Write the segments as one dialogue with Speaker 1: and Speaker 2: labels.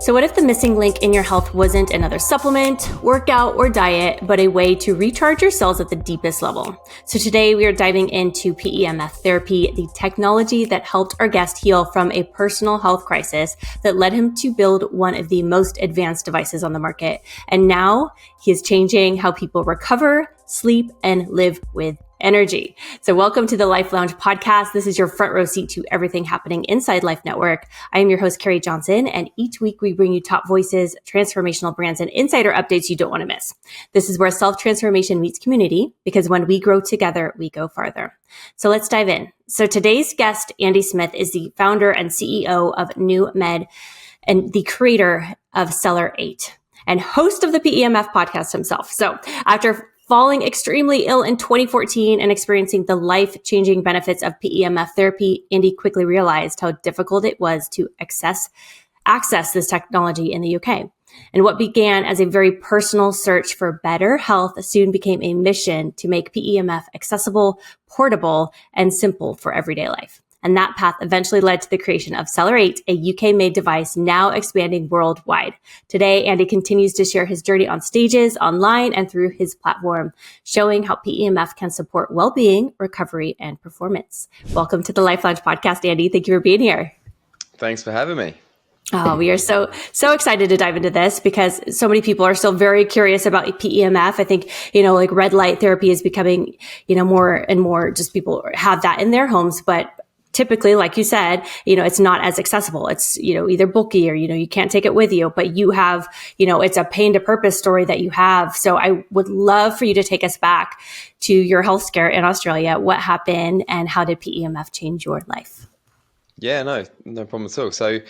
Speaker 1: So what if the missing link in your health wasn't another supplement, workout, or diet, but a way to recharge your cells at the deepest level? So today we are diving into PEMF therapy, the technology that helped our guest heal from a personal health crisis that led him to build one of the most advanced devices on the market. And now he is changing how people recover, sleep, and live with energy. So welcome to the Life Lounge podcast. This is your front row seat to everything happening inside Life Network. I am your host, Carrie Johnson, and each week we bring you top voices, transformational brands, and insider updates you don't want to miss. This is where self-transformation meets community, because when we grow together, we go farther. So let's dive in. So today's guest, Andy Smith, is the founder and CEO of New Med and the creator of CELLER8 and host of the PEMF podcast himself. So after falling extremely ill in 2014 and experiencing the life-changing benefits of PEMF therapy, Andy quickly realized how difficult it was to access this technology in the UK. And what began as a very personal search for better health soon became a mission to make PEMF accessible, portable, and simple for everyday life. And that path eventually led to the creation of CELLER8, a UK-made device now expanding worldwide. Today, Andy continues to share his journey on stages, online, and through his platform, showing how PEMF can support well-being, recovery, and performance. Welcome to the Life Lounge podcast, Andy. Thank you for being here.
Speaker 2: Thanks for having me.
Speaker 1: Oh, we are so excited to dive into this because so many people are still very curious about PEMF. I think, like red light therapy is becoming, more and more just people have that in their homes, but typically, like you said, it's not as accessible. It's, either bulky or, you can't take it with you, but you have, it's a pain to purpose story that you have. So I would love for you to take us back to your health scare in Australia. What happened and how did PEMF change your life?
Speaker 2: Yeah, no problem at all. So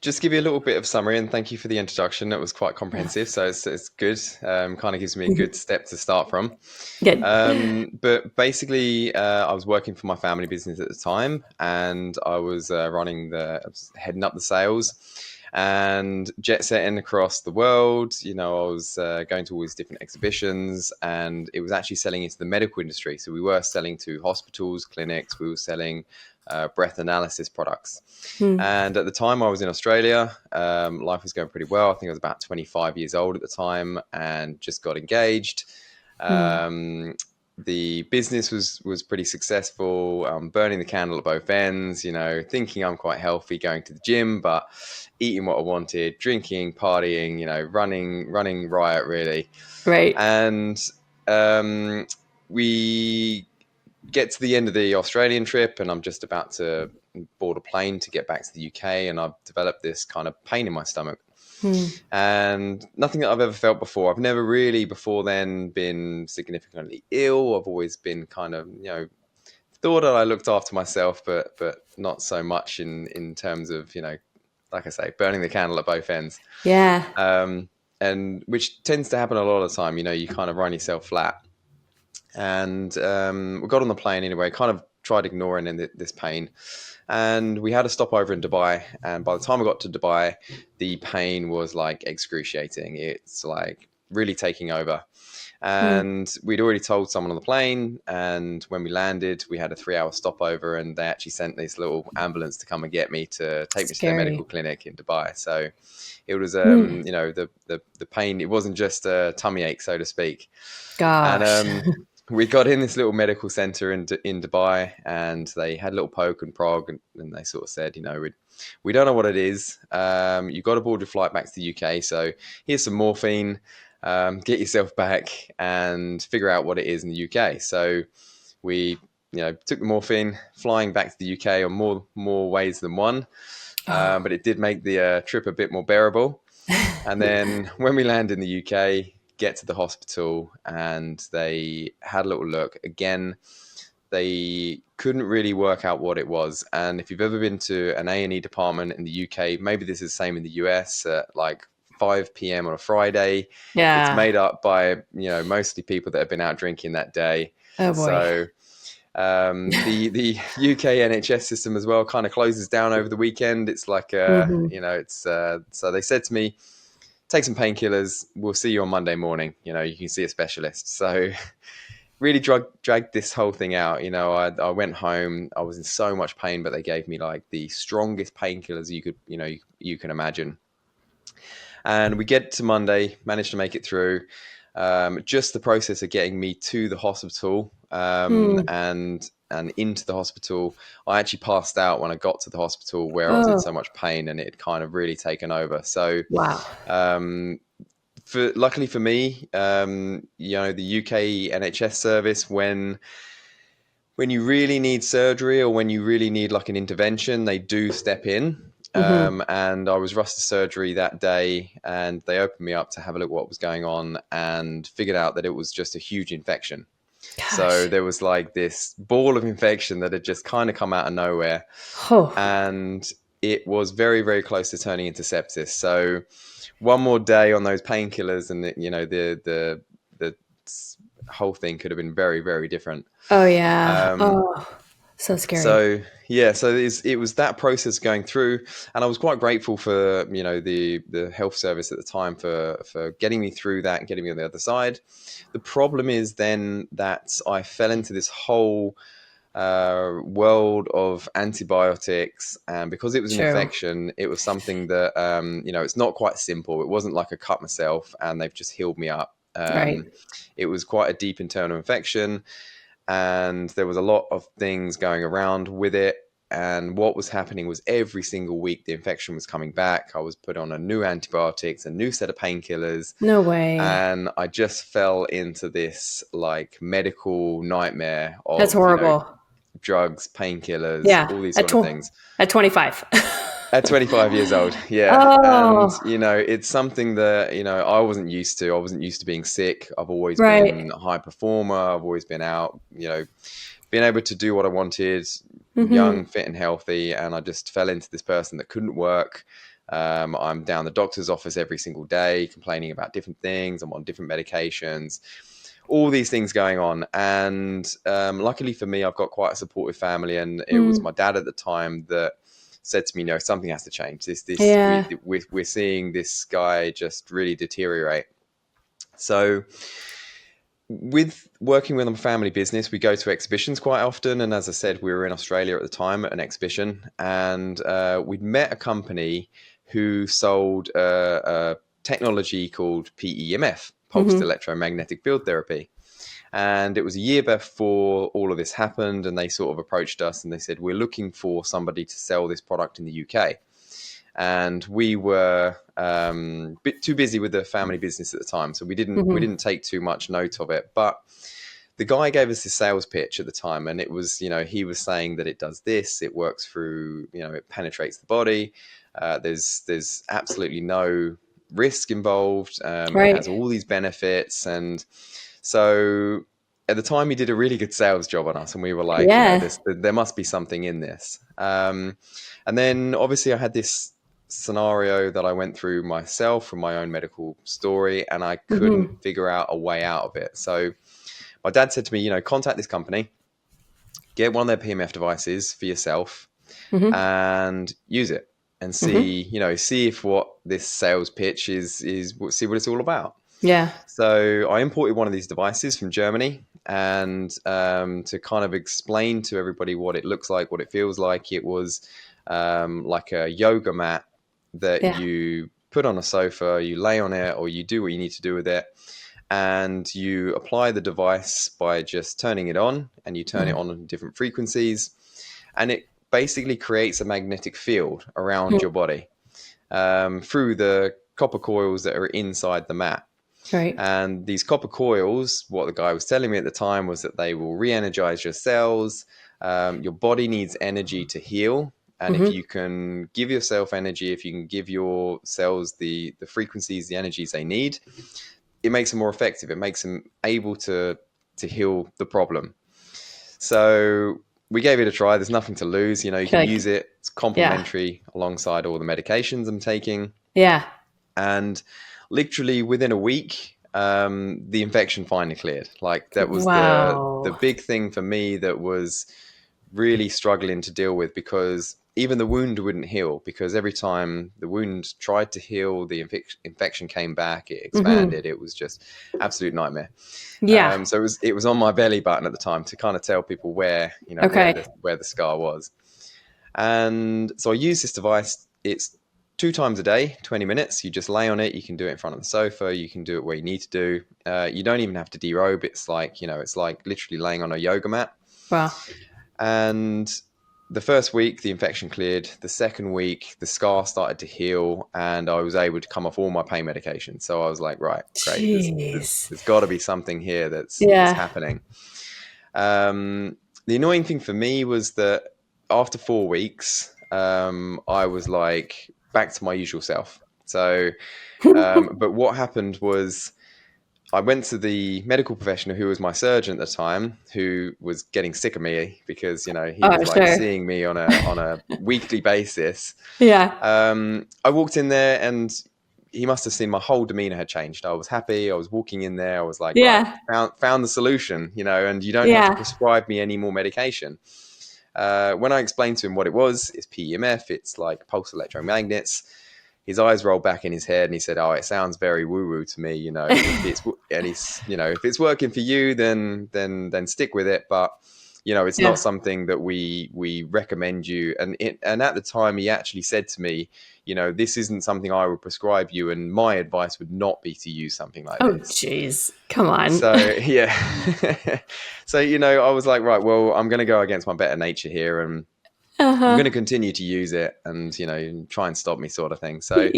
Speaker 2: just give you a little bit of summary, and thank you for the introduction. That was quite comprehensive. So it's good. Kind of gives me a good step to start from.
Speaker 1: Good.
Speaker 2: But basically, I was working for my family business at the time, and I was heading up the sales and jet setting across the world. I was going to all these different exhibitions, and it was actually selling into the medical industry. So we were selling to hospitals, clinics. We were selling breath analysis products. And at the time I was in Australia, life was going pretty well. I think I was about 25 years old at the time and just got engaged. The business was pretty successful, burning the candle at both ends, thinking I'm quite healthy, going to the gym, but eating what I wanted, drinking, partying, running riot really.
Speaker 1: Right.
Speaker 2: And we get to the end of the Australian trip and I'm just about to board a plane to get back to the UK, and I've developed this kind of pain in my stomach. And nothing that I've ever felt before. I've never really before then been significantly ill. I've always been kind of, thought that I looked after myself, but not so much in terms of, like I say, burning the candle at both ends.
Speaker 1: Yeah.
Speaker 2: And which tends to happen a lot of the time, you kind of run yourself flat. And we got on the plane anyway, kind of tried ignoring this pain. And we had a stopover in Dubai. And by the time I got to Dubai, the pain was like excruciating. It's like really taking over. And we'd already told someone on the plane. And when we landed, we had a 3-hour stopover. And they actually sent this little ambulance to come and get me to take me to their medical clinic in Dubai. So it was, the pain, it wasn't just a tummy ache, so to speak.
Speaker 1: Gosh.
Speaker 2: And we got in this little medical center in Dubai, and they had a little poke and prog, and they sort of said, we don't know what it is. You got to board your flight back to the UK. So here's some morphine, get yourself back and figure out what it is in the UK. So we, took the morphine, flying back to the UK on more ways than one. But it did make the trip a bit more bearable. And then when we land in the UK, get to the hospital, and they had a little look. Again, they couldn't really work out what it was. And if you've ever been to an A&E department in the UK, maybe this is the same in the US, at like 5 p.m. on a Friday. Yeah. It's made up by, mostly people that have been out drinking that day.
Speaker 1: Oh boy.
Speaker 2: So the UK NHS system as well kind of closes down over the weekend. It's like, so they said to me, take some painkillers. We'll see you on Monday morning. You can see a specialist. So really dragged this whole thing out. I went home. I was in so much pain, but they gave me like the strongest painkillers you can imagine. And we get to Monday, managed to make it through. Just the process of getting me to the hospital and into the hospital, I actually passed out when I got to the hospital where I was in so much pain, and it had kind of really taken over. So,
Speaker 1: Wow.
Speaker 2: luckily for me, the UK NHS service, when you really need surgery or when you really need like an intervention, they do step in. And I was rushed to surgery that day, and they opened me up to have a look at what was going on, and figured out that it was just a huge infection.
Speaker 1: Gosh.
Speaker 2: So there was like this ball of infection that had just kind of come out of nowhere. And it was very, very close to turning into sepsis. So one more day on those painkillers, and the whole thing could have been very, very different.
Speaker 1: Oh yeah. So scary.
Speaker 2: So yeah, so it was that process going through, and I was quite grateful for the health service at the time for getting me through that and getting me on the other side. The problem is then that I fell into this whole world of antibiotics, and because it was an infection, it was something that it's not quite simple. It wasn't like I cut myself and they've just healed me up. It was quite a deep internal infection, and there was a lot of things going around with it. And what was happening was every single week the infection was coming back. I was put on a new antibiotics, a new set of painkillers.
Speaker 1: No way.
Speaker 2: And I just fell into this like medical nightmare of
Speaker 1: That's horrible.
Speaker 2: Drugs, painkillers, all these sort of things.
Speaker 1: At 25.
Speaker 2: At 25 years old, yeah. And, it's something that, I wasn't used to. I wasn't used to being sick. I've always been a high performer. I've always been out, being able to do what I wanted, young, fit and healthy. And I just fell into this person that couldn't work. I'm down the doctor's office every single day, complaining about different things. I'm on different medications, all these things going on. And luckily for me, I've got quite a supportive family. And it was my dad at the time that said to me, something has to change. We're seeing this guy just really deteriorate. So with working with a family business, we go to exhibitions quite often. And as I said, we were in Australia at the time at an exhibition, and we'd met a company who sold a technology called PEMF, pulsed electromagnetic field therapy. And it was a year before all of this happened, and they sort of approached us and they said, we're looking for somebody to sell this product in the UK. And we were a bit too busy with the family business at the time, so we didn't take too much note of it. But the guy gave us this sales pitch at the time, and it was, he was saying that it does this, it works through, it penetrates the body. There's absolutely no risk involved. It has all these benefits. And so at the time, he did a really good sales job on us, and we were like, there must be something in this. And then obviously I had this scenario that I went through myself from my own medical story, and I couldn't figure out a way out of it. So my dad said to me, contact this company, get one of their PMF devices for yourself and use it and see, see if what this sales pitch is see what it's all about.
Speaker 1: Yeah. So
Speaker 2: I imported one of these devices from Germany, and to kind of explain to everybody what it looks like, what it feels like, it was like a yoga mat that you put on a sofa, you lay on it, or you do what you need to do with it. And you apply the device by just turning it on, and you turn it on different frequencies. And it basically creates a magnetic field around your body through the copper coils that are inside the mat.
Speaker 1: Right.
Speaker 2: And these copper coils, what the guy was telling me at the time was that they will re-energize your cells. Your body needs energy to heal. And if you can give yourself energy, if you can give your cells the frequencies, the energies they need, it makes them more effective. It makes them able to heal the problem. So we gave it a try. There's nothing to lose. You can use it. It's complementary alongside all the medications I'm taking.
Speaker 1: Yeah.
Speaker 2: And literally within a week, the infection finally cleared. Like that was the big thing for me that was really struggling to deal with, because even the wound wouldn't heal, because every time the wound tried to heal, the infection came back, it expanded. It was just absolute nightmare.
Speaker 1: Yeah.
Speaker 2: So it was on my belly button at the time to kind of tell people where, where the scar was. And so I used this device. It's 2 times a day, 20 minutes. You just lay on it. You can do it in front of the sofa. You can do it where you need to do. You don't even have to derobe. It's like, it's like literally laying on a yoga mat.
Speaker 1: Wow.
Speaker 2: And the first week, the infection cleared. The second week, the scar started to heal, and I was able to come off all my pain medication. So I was like, right, great. There's got to be something here that's happening. The annoying thing for me was that after 4 weeks, I was like back to my usual self. So, but what happened was I went to the medical professional who was my surgeon at the time, who was getting sick of me because, he was like seeing me on a weekly basis.
Speaker 1: Yeah.
Speaker 2: I walked in there and he must have seen my whole demeanor had changed. I was happy. I was walking in there. I was like, right, found the solution, and you don't have to prescribe me any more medication. When I explained to him what it was, it's PEMF. It's like pulse electromagnets. His eyes rolled back in his head and he said, "Oh, it sounds very woo-woo to me. If it's working for you, then stick with it. But it's not something that we recommend you." And at the time, he actually said to me, "This isn't something I would prescribe you, and my advice would not be to use something like this."
Speaker 1: Oh, jeez, come on.
Speaker 2: So so I was like, right, well, I'm going to go against my better nature here, and I'm going to continue to use it, and try and stop me, sort of thing. So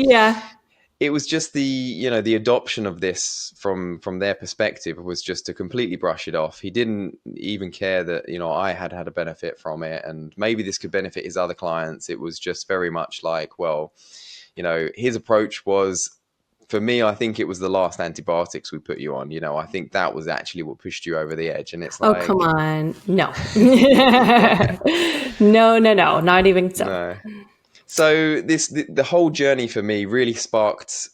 Speaker 2: it was just the adoption of this from their perspective was just to completely brush it off. He didn't even care that I had a benefit from it, and maybe this could benefit his other clients. It was just very much like, well, his approach was, for me, I think it was the last antibiotics we put you on. I think that was actually what pushed you over the edge. And it's like,
Speaker 1: oh, come on. No. No, not even so.
Speaker 2: No. So the whole journey for me really sparked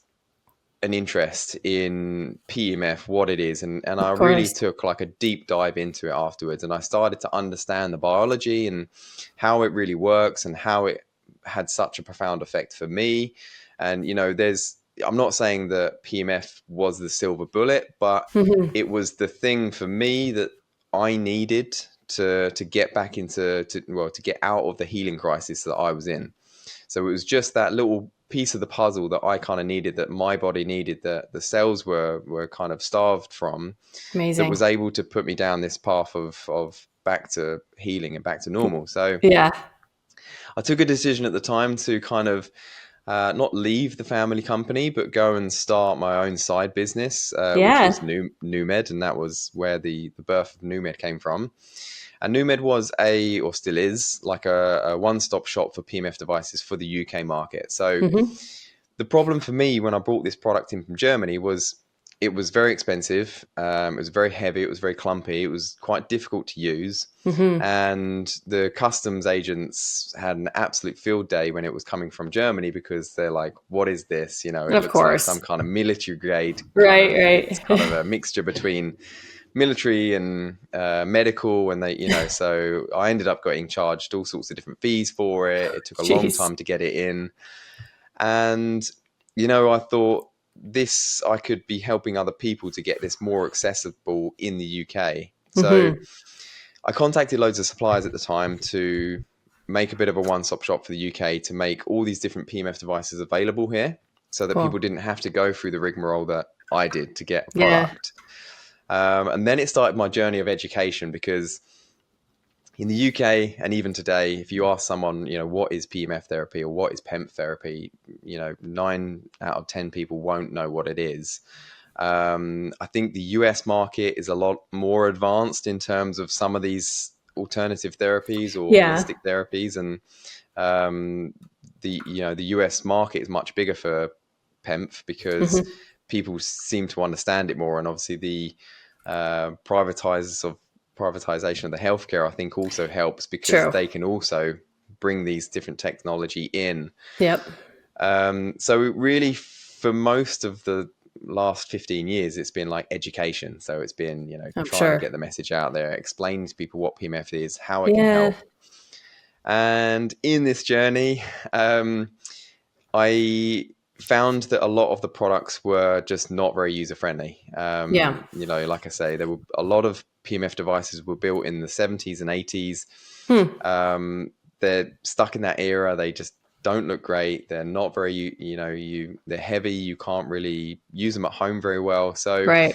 Speaker 2: an interest in PEMF, what it is. And I really took like a deep dive into it afterwards. And I started to understand the biology and how it really works and how it had such a profound effect for me. And, I'm not saying that PEMF was the silver bullet, but it was the thing for me that I needed to get back to get out of the healing crisis that I was in. So it was just that little piece of the puzzle that I kind of needed, that my body needed, that the cells were kind of starved from.
Speaker 1: Amazing.
Speaker 2: That was able to put me down this path of back to healing and back to normal. So I took a decision at the time to kind of not leave the family company, but go and start my own side business, which was NewMed, and that was where the birth of NewMed came from. And NewMed was or still is, like a one-stop shop for PEMF devices for the UK market. So the problem for me when I brought this product in from Germany was it was very expensive. It was very heavy. It was very clumpy. It was quite difficult to use. And the customs agents had an absolute field day when it was coming from Germany, because they're like, what is this? It looks like some kind of military grade.
Speaker 1: Right.
Speaker 2: It's kind of a mixture between military and medical. And so I ended up getting charged all sorts of different fees for it. It took a long time to get it in. And, I thought, I could be helping other people to get this more accessible in the UK. So I contacted loads of suppliers at the time to make a bit of a one-stop shop for the UK, to make all these different PEMF devices available here, so that people didn't have to go through the rigmarole that I did to get a product. And then it started my journey of education, because in the UK, and even today, if you ask someone, what is PEMF therapy or what is PEMF therapy, 9 out of 10 people won't know what it is. I think the US market is a lot more advanced in terms of some of these alternative therapies or holistic therapies, and the US market is much bigger for PEMF because people seem to understand it more, and obviously the privatization of the healthcare, I think, also helps, because they can also bring these different technology in. So really, for most of the last 15 years, it's been like education. So it's been, trying to get the message out there, explain to people what PEMF is, how it can help. And in this journey, I found that a lot of the products were just not very user-friendly. Like I say, there were a lot of PEMF devices were built in the 70s and 80s. They're stuck in that era. They just don't look great. They're not very, they're heavy. You can't really use them at home very well. So
Speaker 1: Right.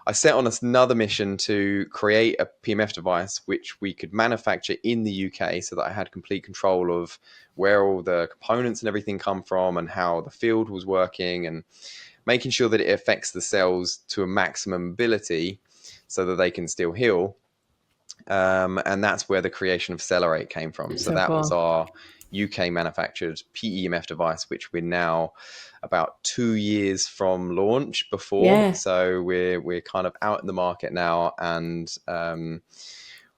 Speaker 2: I set on another mission to create a PMF device which we could manufacture in the UK, so that I had complete control of where all the components and everything come from and how the field was working, and making sure that it affects the cells to a maximum ability so that they can still heal. And that's where the creation of CELLER8 came from. So that was our UK manufactured PEMF device, which we're now about 2 years from launch before.
Speaker 1: Yeah.
Speaker 2: So we're kind of out in the market now, and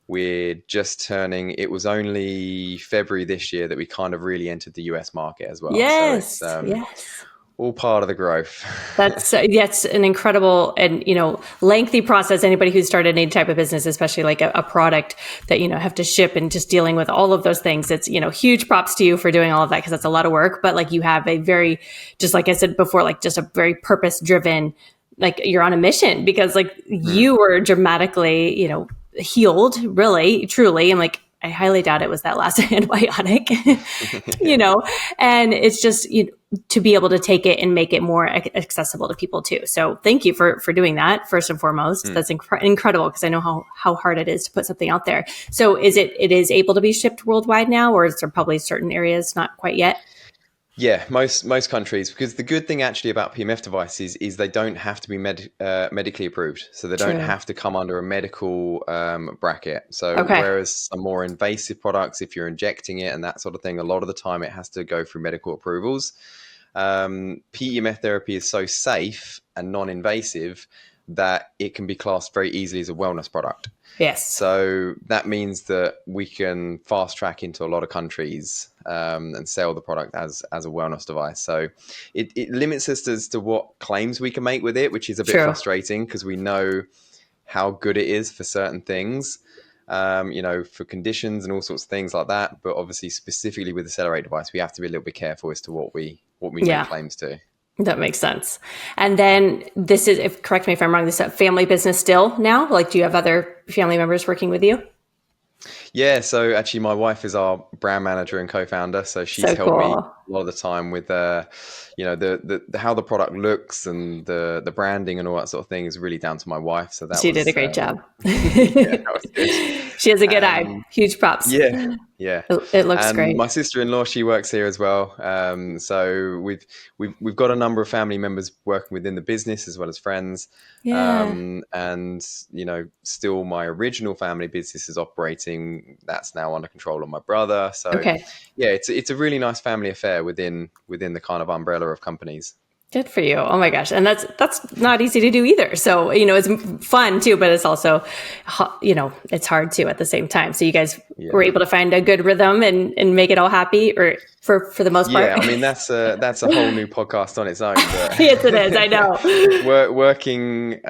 Speaker 2: we're just turning, it was only February this year that we kind of really entered the US market as well.
Speaker 1: Yes.
Speaker 2: So it's
Speaker 1: yes.
Speaker 2: all part of the growth.
Speaker 1: That's an incredible and, lengthy process. Anybody who's started any type of business, especially like a product that, have to ship, and just dealing with all of those things. It's, huge props to you for doing all of that, because that's a lot of work. But like, you have a very, just like I said before, like just a very purpose driven, like you're on a mission, because like you were dramatically, healed, really, truly. And like, I highly doubt it was that last antibiotic, and it's just, to be able to take it and make it more accessible to people too. So thank you for doing that, first and foremost. That's incredible, because I know how hard it is to put something out there. So it is able to be shipped worldwide now, or is there probably certain areas not quite yet?
Speaker 2: Yeah, most countries, because the good thing actually about PMF devices is they don't have to be medically approved. So they don't have to come under a medical bracket. So whereas some more invasive products, if you're injecting it and that sort of thing, a lot of the time it has to go through medical approvals. PEMF therapy is so safe and non-invasive that it can be classed very easily as a wellness product.
Speaker 1: Yes.
Speaker 2: So that means that we can fast track into a lot of countries and sell the product as a wellness device. So it limits us as to what claims we can make with it, which is a bit frustrating, because we know how good it is for certain things, for conditions and all sorts of things like that. But obviously, specifically with the CELLER8 device, we have to be a little bit careful as to what we make claims to.
Speaker 1: That makes sense. And then this is, correct me if I'm wrong, this is a family business still now? Like, do you have other family members working with you?
Speaker 2: Yeah, so actually my wife is our brand manager and co-founder, so she's helped me a lot of the time with the how the product looks, and the branding and all that sort of thing is really down to my wife. So she
Speaker 1: did a great job.
Speaker 2: That was good.
Speaker 1: She has a good eye. Huge props.
Speaker 2: Yeah.
Speaker 1: It looks great.
Speaker 2: My sister-in-law, she works here as well. So we've got a number of family members working within the business as well as friends. And still my original family business is operating. That's now under control of my brother. So it's a really nice family affair within the kind of umbrella of companies.
Speaker 1: Good for you. Oh my gosh. And that's not easy to do either. So, it's fun too, but it's also, it's hard too at the same time. So you guys were able to find a good rhythm and make it all happy, or for the most part.
Speaker 2: Yeah. I mean, that's a whole new podcast on its own. But
Speaker 1: yes, it is. I know.
Speaker 2: Working,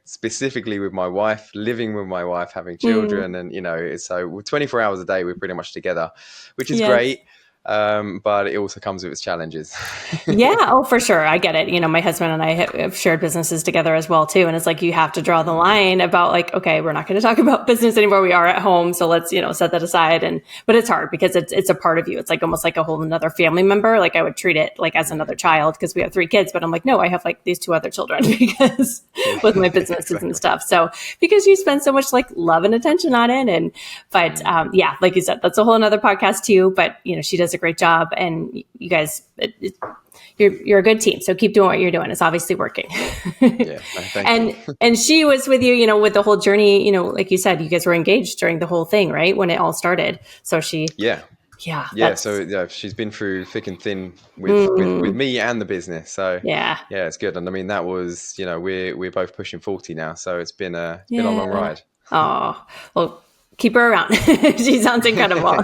Speaker 2: specifically with my wife, living with my wife, having children, and, so 24 hours a day, we're pretty much together, which is great. But it also comes with its challenges.
Speaker 1: Yeah. Oh, for sure. I get it. My husband and I have shared businesses together as well too. And it's like, you have to draw the line about like, okay, we're not going to talk about business anymore. We are at home. So let's, set that aside. But it's hard, because it's a part of you. It's like almost like a whole another family member. Like I would treat it like as another child, because we have 3 kids, but I'm like, no, I have like these 2 other children, because with my businesses and stuff. So because you spend so much like love and attention on it. But like you said, that's a whole another podcast too. But she does a great job, and you guys, you're a good team. So keep doing what you're doing. It's obviously working.
Speaker 2: Thank you.
Speaker 1: And she was with you, with the whole journey, like you said, you guys were engaged during the whole thing, right? When it all started. So she,
Speaker 2: So she's been through thick and thin with me and the business. So it's good. And I mean, that was, we're both pushing 40 now. So it's been a long ride.
Speaker 1: Oh, well, keep her around. She sounds incredible.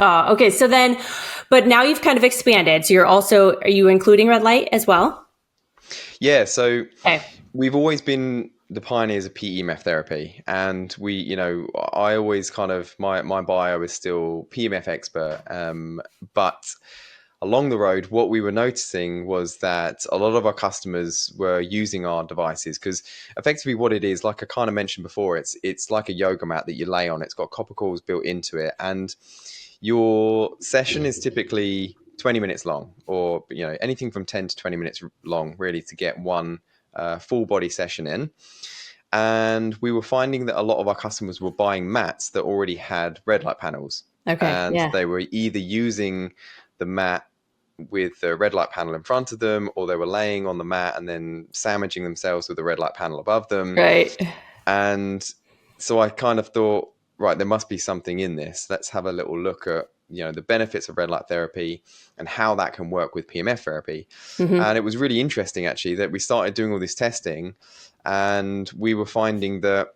Speaker 1: Okay. So then, but now you've kind of expanded. So are you including red light as well?
Speaker 2: Yeah. So we've always been the pioneers of PEMF therapy. And I always kind of, my bio is still PEMF expert. But along the road, what we were noticing was that a lot of our customers were using our devices, because effectively what it is, like I kind of mentioned before, it's like a yoga mat that you lay on. It's got copper coils built into it. And your session is typically 20 minutes long, or anything from 10 to 20 minutes long, really, to get one full body session in. And we were finding that a lot of our customers were buying mats that already had red light panels.
Speaker 1: Okay.
Speaker 2: And they were either using the mat with the red light panel in front of them, or they were laying on the mat and then sandwiching themselves with the red light panel above them.
Speaker 1: Right.
Speaker 2: And so I kind of thought, right, there must be something in this. Let's have a little look at the benefits of red light therapy and how that can work with PEMF therapy. And it was really interesting, actually, that we started doing all this testing, and we were finding that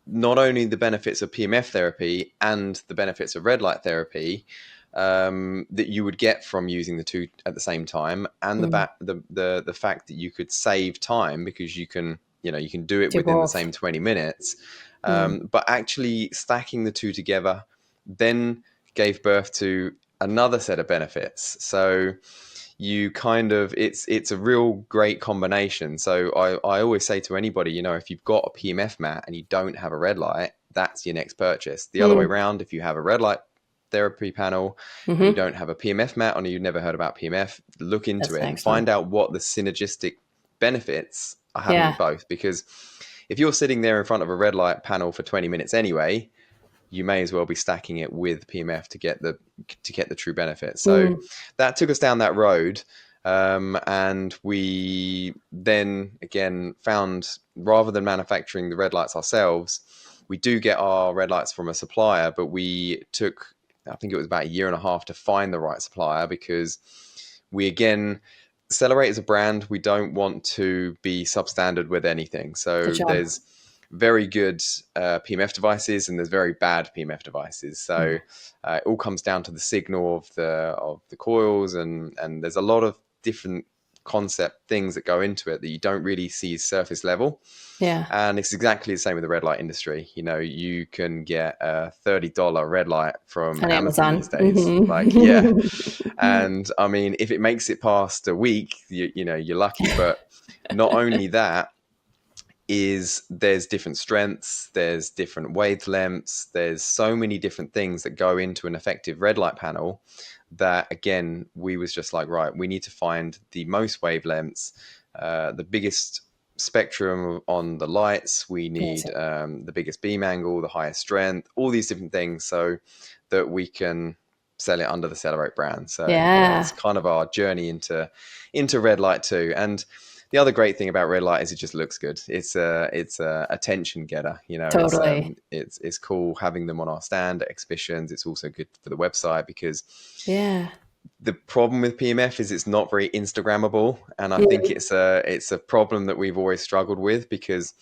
Speaker 2: not only the benefits of PEMF therapy and the benefits of red light therapy that you would get from using the two at the same time, and the fact that you could save time because you can do it within the same 20 minutes. But actually stacking the two together then gave birth to another set of benefits. So you it's a real great combination. So I always say to anybody, if you've got a PEMF mat and you don't have a red light, that's your next purchase. The other way around, if you have a red light therapy panel and you don't have a PEMF mat, or you've never heard about PEMF, look into it and find out what the synergistic benefits are having both. Because if you're sitting there in front of a red light panel for 20 minutes anyway, you may as well be stacking it with PEMF to get the true benefit. So that took us down that road. And we then again found, rather than manufacturing the red lights ourselves, we do get our red lights from a supplier, but we took, I think it was about 1.5 years to find the right supplier, because CELLER8 is a brand. We don't want to be substandard with anything. So there's very good PEMF devices and there's very bad PEMF devices. So it all comes down to the signal of the coils, and there's a lot of different concept things that go into it that you don't really see surface level. Yeah. And it's exactly the same with the red light industry. You can get a $30 red light from Amazon these days. And I mean, if it makes it past a week, you're lucky. But not only that, there's different strengths, there's different wavelengths, there's so many different things that go into an effective red light panel that, again, we was just like, right, we need to find the most wavelengths, the biggest spectrum on the lights. We need the biggest beam angle, the highest strength, all these different things, so that we can sell it under the CELLER8 brand. So it's kind of our journey into red light too. And the other great thing about red light is it just looks good. It's a attention getter.
Speaker 1: Totally.
Speaker 2: It's cool having them on our stand at exhibitions. It's also good for the website, because the problem with PEMF is it's not very Instagrammable, and I think it's a problem that we've always struggled with, because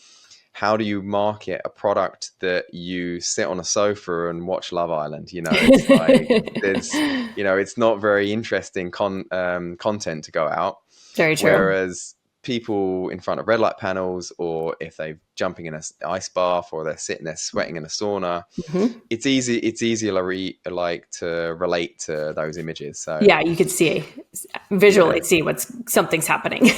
Speaker 2: how do you market a product that you sit on a sofa and watch Love Island? It's like it's not very interesting content to go out.
Speaker 1: Very true.
Speaker 2: Whereas people in front of red light panels, or if they're jumping in an ice bath, or they're sitting there sweating in a sauna, it's easier to relate to those images. So
Speaker 1: you could visually see something's happening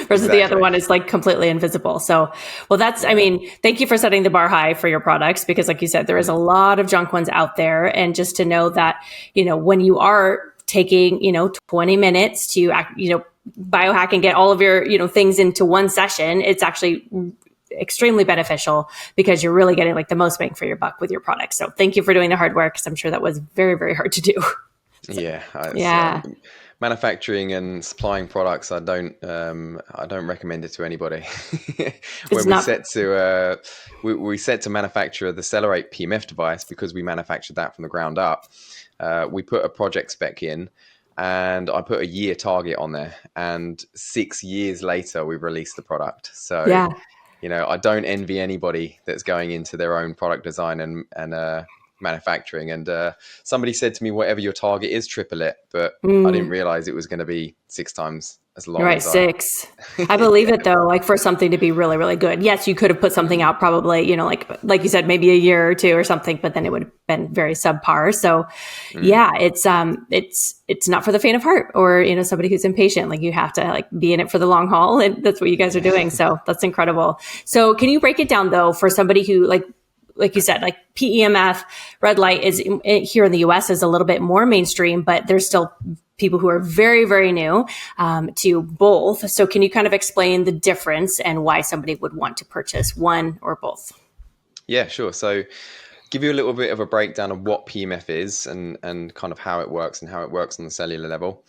Speaker 1: versus the other one is like completely invisible. So, thank you for setting the bar high for your products, because like you said, there is a lot of junk ones out there. And just to know that, when you are taking, 20 minutes to biohack and get all of your, things into one session, it's actually extremely beneficial, because you're really getting like the most bang for your buck with your product. So thank you for doing the hard work, because I'm sure that was very, very hard to do.
Speaker 2: Manufacturing and supplying products, I don't recommend it to anybody. We set to manufacture the CELLER8 PEMF device, because we manufactured that from the ground up. We put a project spec in, and I put a year target on there, and 6 years later we released the product. So I don't envy anybody that's going into their own product design and manufacturing. And somebody said to me, whatever your target is, triple it. But I didn't realize it was going to be 6 times as long.
Speaker 1: Right, 6. I believe it though, like for something to be really, really good. Yes, you could have put something out probably, like you said, maybe a year or 2 or something, but then it would have been very subpar. So it's not for the faint of heart, or, somebody who's impatient. Like you have to be in it for the long haul, and that's what you guys are doing. So that's incredible. So can you break it down though, for somebody who like you said, like PEMF, red light is here in the US is a little bit more mainstream, but there's still people who are very, very new to both. So can you kind of explain the difference and why somebody would want to purchase one or both?
Speaker 2: Yeah, sure. So give you a little bit of a breakdown of what PEMF is and kind of how it works and how it works on the cellular level.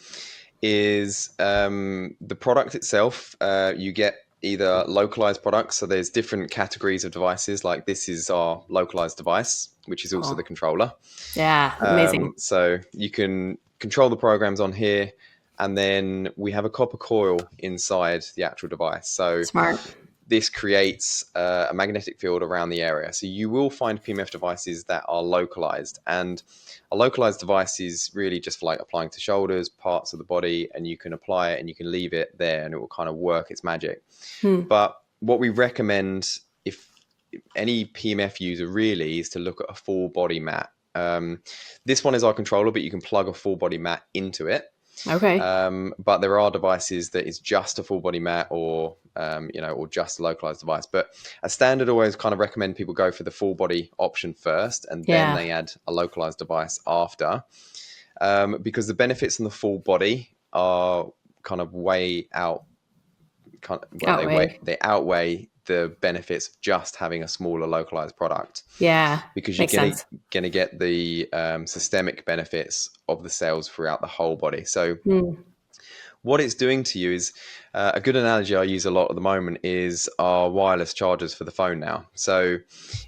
Speaker 2: Is the product itself, you get either localized products. So there's different categories of devices. Like this is our localized device, which is also the controller.
Speaker 1: Yeah, amazing.
Speaker 2: So you can control the programs on here. And then we have a copper coil inside the actual device. So
Speaker 1: Smart.
Speaker 2: this creates a magnetic field around the area. So you will find PEMF devices that are localized. And a localized device is really just for like applying to shoulders, parts of the body, and you can apply it and you can leave it there and it will kind of work its magic. But what we recommend if any PEMF user really is to look at a full body mat. This one is our controller, but you can plug a full body mat into it.
Speaker 1: Okay.
Speaker 2: But there are devices that is just a full body mat or just a localized device. But as standard, always kind of recommend people go for the full body option first, and then they add a localized device after, because the benefits in the full body are kind of way out. They outweigh the benefits of just having a smaller localized product.
Speaker 1: Yeah,
Speaker 2: because you're going to get the systemic benefits of the cells throughout the whole body. So what it's doing to you is a good analogy I use a lot at the moment is our wireless chargers for the phone now. So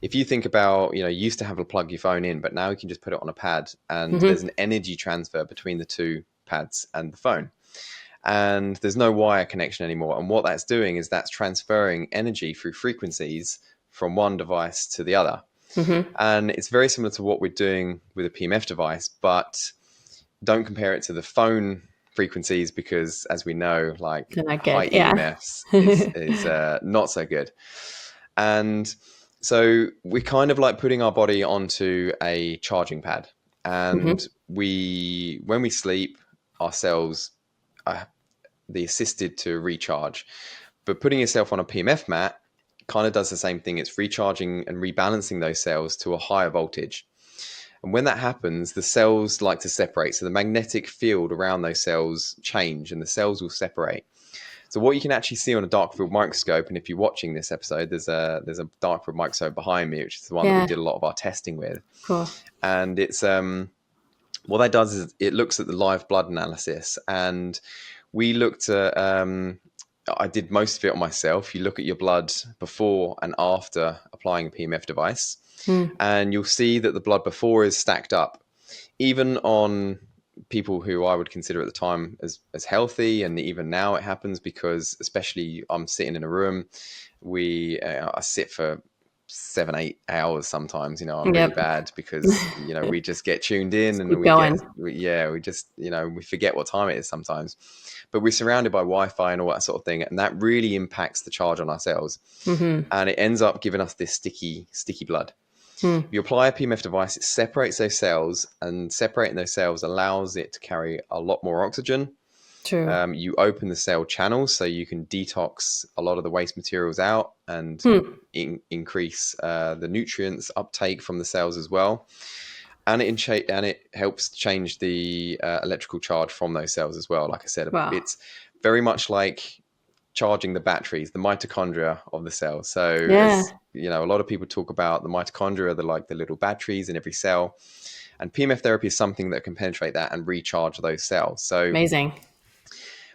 Speaker 2: if you think about, you used to have to plug your phone in, but now you can just put it on a pad and there's an energy transfer between the two pads and the phone. And there's no wire connection anymore. And what that's doing is that's transferring energy through frequencies from one device to the other. And it's very similar to what we're doing with a PEMF device, but don't compare it to the phone frequencies because, as we know, like high EMFs is not so good. And so we're kind of like putting our body onto a charging pad. And when we sleep, our cells are the assisted to recharge. But putting yourself on a PEMF mat kind of does the same thing. It's recharging and rebalancing those cells to a higher voltage. And when that happens, the cells like to separate. So the magnetic field around those cells change and the cells will separate. So what you can actually see on a dark field microscope, and if you're watching this episode, there's a dark field microscope behind me, which is the one that we did a lot of our testing with.
Speaker 1: Cool.
Speaker 2: And it's what that does is it looks at the live blood analysis. And we looked at I did most of it on myself. You look at your blood before and after applying a PEMF device, and you'll see that the blood before is stacked up, even on people who I would consider at the time as healthy. And even now it happens because, especially I'm sitting in a room, I sit for 7-8 hours sometimes, I'm really bad because, we just get tuned in and we just, we forget what time it is sometimes, but we're surrounded by Wi-Fi and all that sort of thing. And that really impacts the charge on our cells. And it ends up giving us this sticky blood. You apply a PEMF device, it separates those cells, and separating those cells allows it to carry a lot more oxygen.
Speaker 1: True.
Speaker 2: You open the cell channels so you can detox a lot of the waste materials out and increase the nutrients uptake from the cells as well. And it helps change the electrical charge from those cells as well. Like I said, it's very much like charging the batteries, the mitochondria of the cell. So, a lot of people talk about the mitochondria, the little batteries in every cell. And PEMF therapy is something that can penetrate that and recharge those cells. So
Speaker 1: amazing.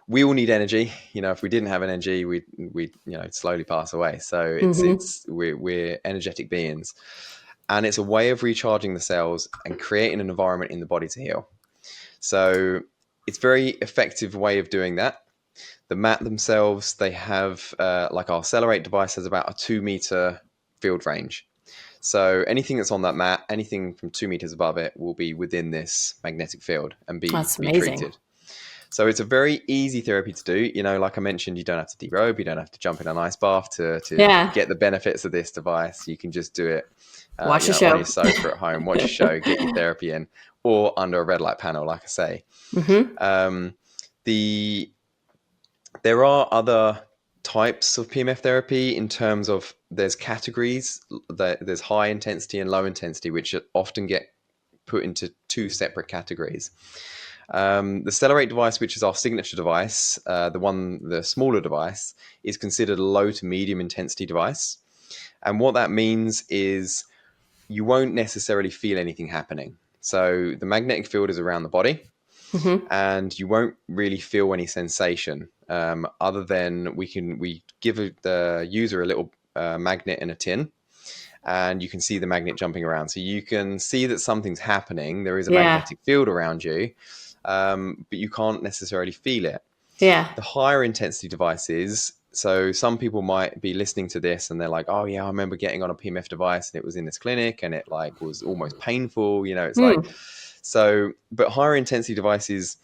Speaker 2: We all need energy. If we didn't have energy, we'd slowly pass away. So we're energetic beings. And it's a way of recharging the cells and creating an environment in the body to heal. So it's a very effective way of doing that. The mat themselves, they have, like our CELLER8 device has about a 2-meter field range. So anything that's on that mat, anything from 2 meters above it will be within this magnetic field and be treated. So it's a very easy therapy to do. Like I mentioned, you don't have to derobe, you don't have to jump in an ice bath to get the benefits of this device. You can just do it
Speaker 1: watch a show
Speaker 2: on your sofa at home, watch a show, get your therapy in, or under a red light panel, like I say. There are other types of PMF therapy in terms of there's categories. There's high intensity and low intensity, which often get put into two separate categories. The CELLER8 device, which is our signature device, the smaller device, is considered a low to medium intensity device. And what that means is you won't necessarily feel anything happening. So the magnetic field is around the body, and you won't really feel any sensation other than we give the user a little magnet in a tin, and you can see the magnet jumping around. So you can see that something's happening. There is a magnetic field around you, but you can't necessarily feel it.
Speaker 1: Yeah.
Speaker 2: The higher intensity devices, so some people might be listening to this and they're like, oh yeah, I remember getting on a PMF device and it was in this clinic and it like was almost painful, it's like, so, but higher intensity devices,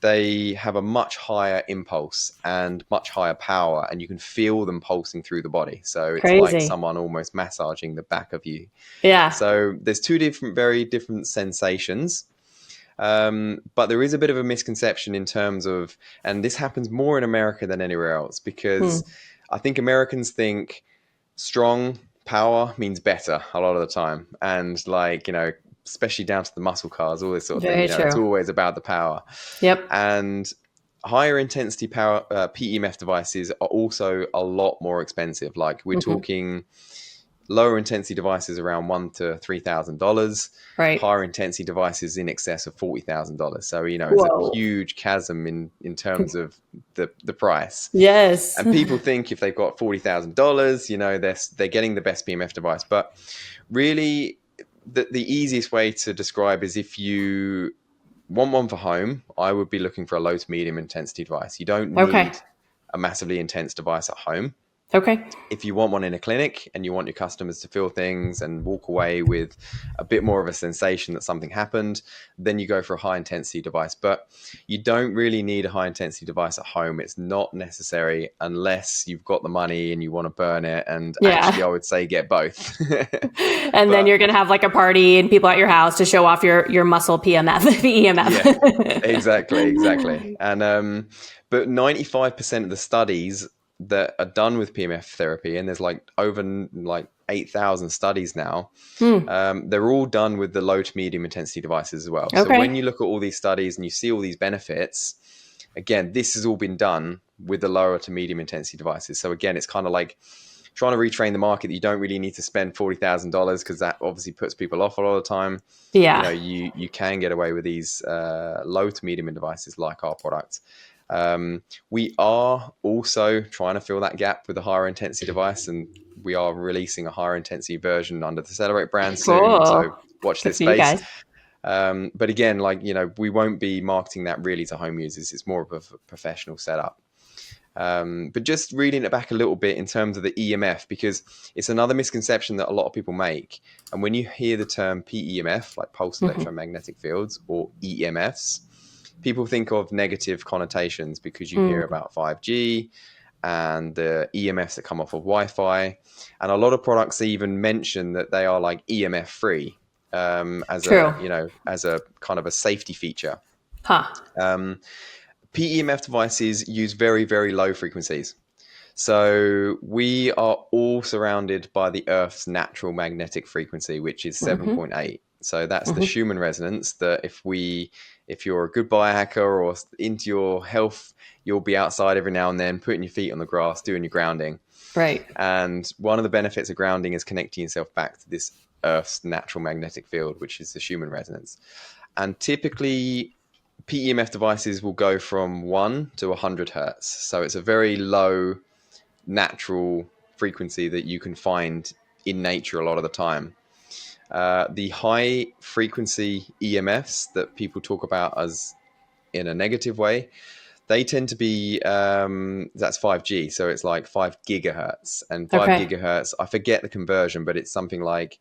Speaker 2: they have a much higher impulse and much higher power, and you can feel them pulsing through the body. So it's like someone almost massaging the back of you.
Speaker 1: Yeah.
Speaker 2: So there's two very different sensations. But there is a bit of a misconception in terms of, and this happens more in America than anywhere else, because I think Americans think strong power means better a lot of the time. And like, especially down to the muscle cars, all this sort of thing, it's always about the power.
Speaker 1: Yep.
Speaker 2: And higher intensity power PEMF devices are also a lot more expensive. Like we're talking lower intensity devices around $1,000 to $3,000.
Speaker 1: Right.
Speaker 2: Higher intensity devices in excess of $40,000. So it's a huge chasm in terms of the price.
Speaker 1: Yes.
Speaker 2: And people think if they've got $40,000, they're getting the best PMF device. But really, the easiest way to describe is if you want one for home, I would be looking for a low to medium intensity device. You don't need a massively intense device at home.
Speaker 1: Okay.
Speaker 2: If you want one in a clinic and you want your customers to feel things and walk away with a bit more of a sensation that something happened, then you go for a high intensity device. But you don't really need a high intensity device at home. It's not necessary unless you've got the money and you want to burn it. And actually, I would say get both.
Speaker 1: And then you're going to have like a party and people at your house to show off your muscle PMF, EMF.
Speaker 2: Yeah, exactly. And but 95% of the studies that are done with PMF therapy, and there's like over 8,000 studies now, they're all done with the low to medium intensity devices as well. So when you look at all these studies and you see all these benefits, again, this has all been done with the lower to medium intensity devices. So again, it's kind of like trying to retrain the market that you don't really need to spend $40,000, because that obviously puts people off a lot of the time.
Speaker 1: Yeah.
Speaker 2: You can get away with these low to medium devices like our product. We are also trying to fill that gap with a higher intensity device, and we are releasing a higher intensity version under the CELLER8 brand soon. So watch this space. But again, we won't be marketing that really to home users. It's more of a professional setup. But just reading it back a little bit in terms of the EMF, because it's another misconception that a lot of people make. And when you hear the term PEMF, like pulse electromagnetic fields, or EMFs, people think of negative connotations because you hear about 5G and the EMFs that come off of Wi-Fi. And a lot of products even mention that they are like EMF free as a kind of a safety feature. PEMF devices use very, very low frequencies. So we are all surrounded by the Earth's natural magnetic frequency, which is 7.8. So that's the Schumann resonance that if you're a good biohacker or into your health, you'll be outside every now and then putting your feet on the grass, doing your grounding.
Speaker 1: Right.
Speaker 2: And one of the benefits of grounding is connecting yourself back to this Earth's natural magnetic field, which is the Schumann resonance. And typically PEMF devices will go from 1 to 100 hertz. So it's a very low natural frequency that you can find in nature a lot of the time. The high frequency EMFs that people talk about as in a negative way, they tend to be, that's 5G. So it's like 5 gigahertz, and 5 gigahertz, I forget the conversion, but it's something like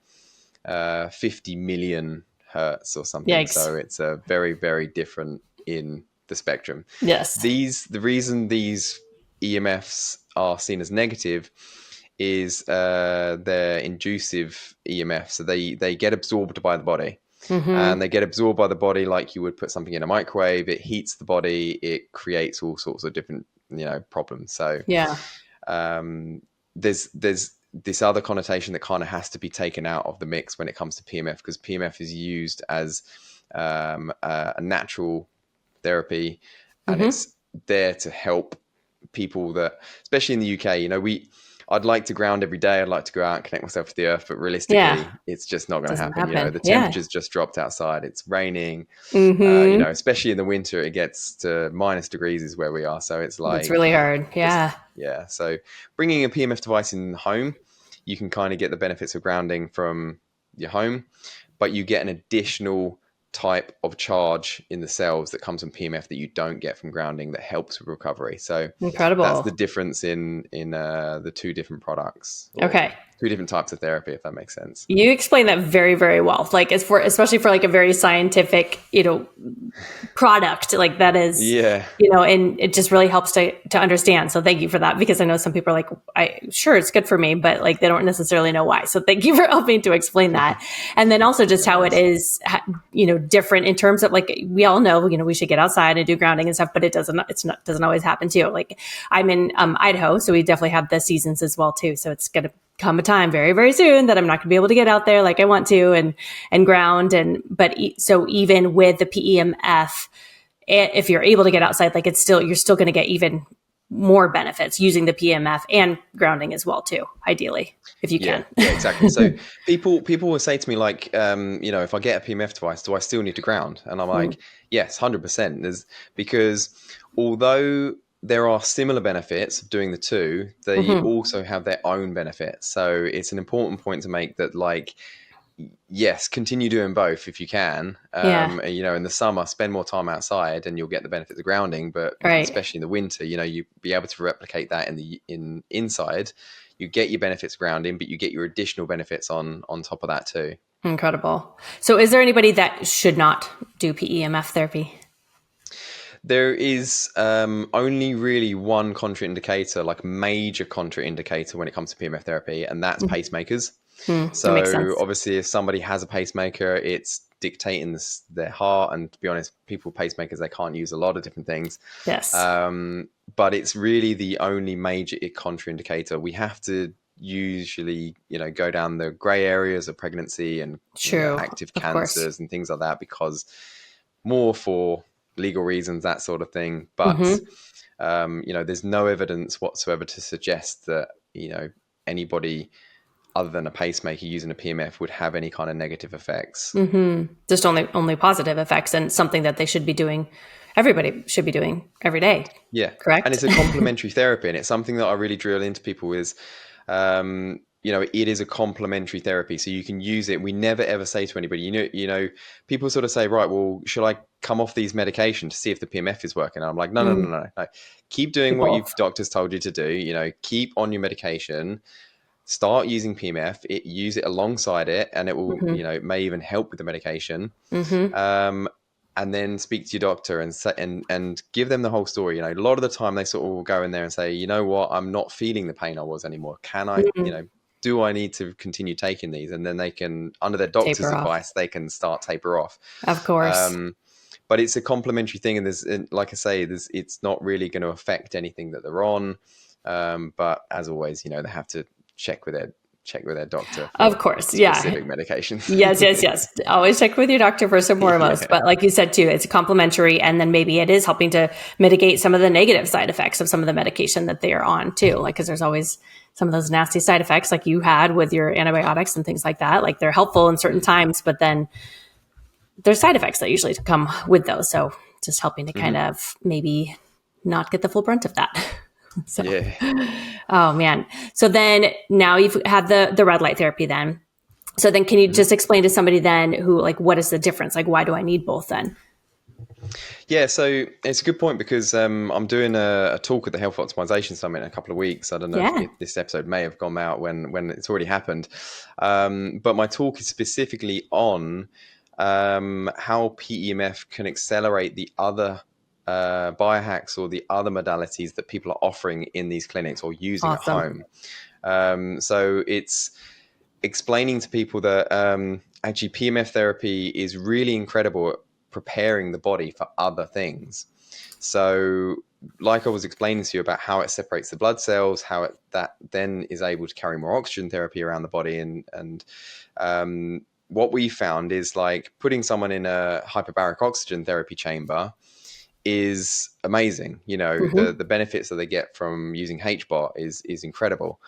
Speaker 2: 50 million hertz or something. Yikes. So it's a very, very different in the spectrum.
Speaker 1: Yes.
Speaker 2: The reason these EMFs are seen as negative is they're inducive EMFs. So they get absorbed by the body. And they get absorbed by the body like you would put something in a microwave. It heats the body. It creates all sorts of different, problems. So there's this other connotation that kind of has to be taken out of the mix when it comes to PEMF, because PEMF is used as a natural therapy, and it's there to help people that, especially in the UK, I'd like to ground every day. I'd like to go out and connect myself to the earth, but realistically, it's just not going to happen. The temperature's just dropped outside. It's raining. Especially in the winter, it gets to -degrees is where we are. So it's like,
Speaker 1: it's really hard. Yeah.
Speaker 2: So bringing a PEMF device in home, you can kind of get the benefits of grounding from your home, but you get an additional type of charge in the cells that comes from PEMF that you don't get from grounding, that helps with recovery. So
Speaker 1: incredible.
Speaker 2: That's the difference in the two different products.
Speaker 1: Okay.
Speaker 2: Two different types of therapy, if that makes sense.
Speaker 1: You explain that very, very well. Like especially for like a very scientific, product like that is, and it just really helps to understand. So thank you for that, because I know some people are like, sure, it's good for me, but like they don't necessarily know why. So thank you for helping to explain that. And then also just how it is, different in terms of, like, we all know, we should get outside and do grounding and stuff, but it doesn't always happen too. Like I'm in Idaho, so we definitely have the seasons as well too. So it's going to come a time very, very soon that I'm not going to be able to get out there like I want to and ground. So even with the PEMF, if you're able to get outside, like you're still going to get even more benefits using the PEMF and grounding as well too, ideally, if you can.
Speaker 2: Yeah, exactly. So people will say to me like, if I get a PEMF device, do I still need to ground? And I'm like, yes, 100%. Because although there are similar benefits of doing the two, they also have their own benefits. So it's an important point to make that, like, yes, continue doing both if you can. In the summer, spend more time outside and you'll get the benefits of grounding. But especially in the winter, you be able to replicate that in inside. You get your benefits of grounding, but you get your additional benefits on top of that too.
Speaker 1: Incredible. So is there anybody that should not do PEMF therapy?
Speaker 2: There is only really one contraindicator, like major contraindicator when it comes to PEMF therapy, and that's pacemakers. So obviously if somebody has a pacemaker, it's dictating their heart, and to be honest, people with pacemakers, they can't use a lot of different things.
Speaker 1: Yes.
Speaker 2: But it's really the only major contraindicator. We have to usually, go down the gray areas of pregnancy and active cancers and things like that, because more for legal reasons, that sort of thing. But there's no evidence whatsoever to suggest that anybody other than a pacemaker using a PEMF would have any kind of negative effects.
Speaker 1: Just only positive effects, and something that they should be doing. Everybody should be doing every day.
Speaker 2: Yeah,
Speaker 1: correct.
Speaker 2: And it's a complementary therapy, and it's something that I really drill into people is, it is a complementary therapy, so you can use it. We never ever say to anybody, people sort of say, right, well, should I come off these medications to see if the PEMF is working? And I'm like, no. Keep doing what your doctor's told you to do. Keep on your medication. Start using PEMF. Use it alongside it, and it will, it may even help with the medication. And then speak to your doctor and give them the whole story. A lot of the time they sort of will go in there and say, you know what, I'm not feeling the pain I was anymore. Can I, do I need to continue taking these? And then they can, under their doctor's advice, they can start taper off.
Speaker 1: Of course.
Speaker 2: But it's a complementary thing. And like I say, it's not really going to affect anything that they're on. But as always, they have to check with their doctor.
Speaker 1: Of course.
Speaker 2: Specific medications.
Speaker 1: Yes. Always check with your doctor first and foremost. But like you said too, it's complementary, and then maybe it is helping to mitigate some of the negative side effects of some of the medication that they are on too. Like, because there's always some of those nasty side effects like you had with your antibiotics and things like that. Like, they're helpful in certain times, but then there's side effects that usually come with those. So just helping to kind of maybe not get the full brunt of that. So, oh man. So then now you've had the red light therapy then. So then can you just explain to somebody then who, like, what is the difference? Like, why do I need both then?
Speaker 2: Yeah, so it's a good point, because I'm doing a talk at the Health Optimization Summit in a couple of weeks. I don't know if this episode may have gone out when it's already happened. But my talk is specifically on how PEMF can accelerate the other biohacks or the other modalities that people are offering in these clinics or using at home. So it's explaining to people that actually PEMF therapy is really incredible at preparing the body for other things. So like I was explaining to you about how it separates the blood cells, how that then is able to carry more oxygen therapy around the body. And what we found is like putting someone in a hyperbaric oxygen therapy chamber is amazing. The benefits that they get from using HBOT is incredible.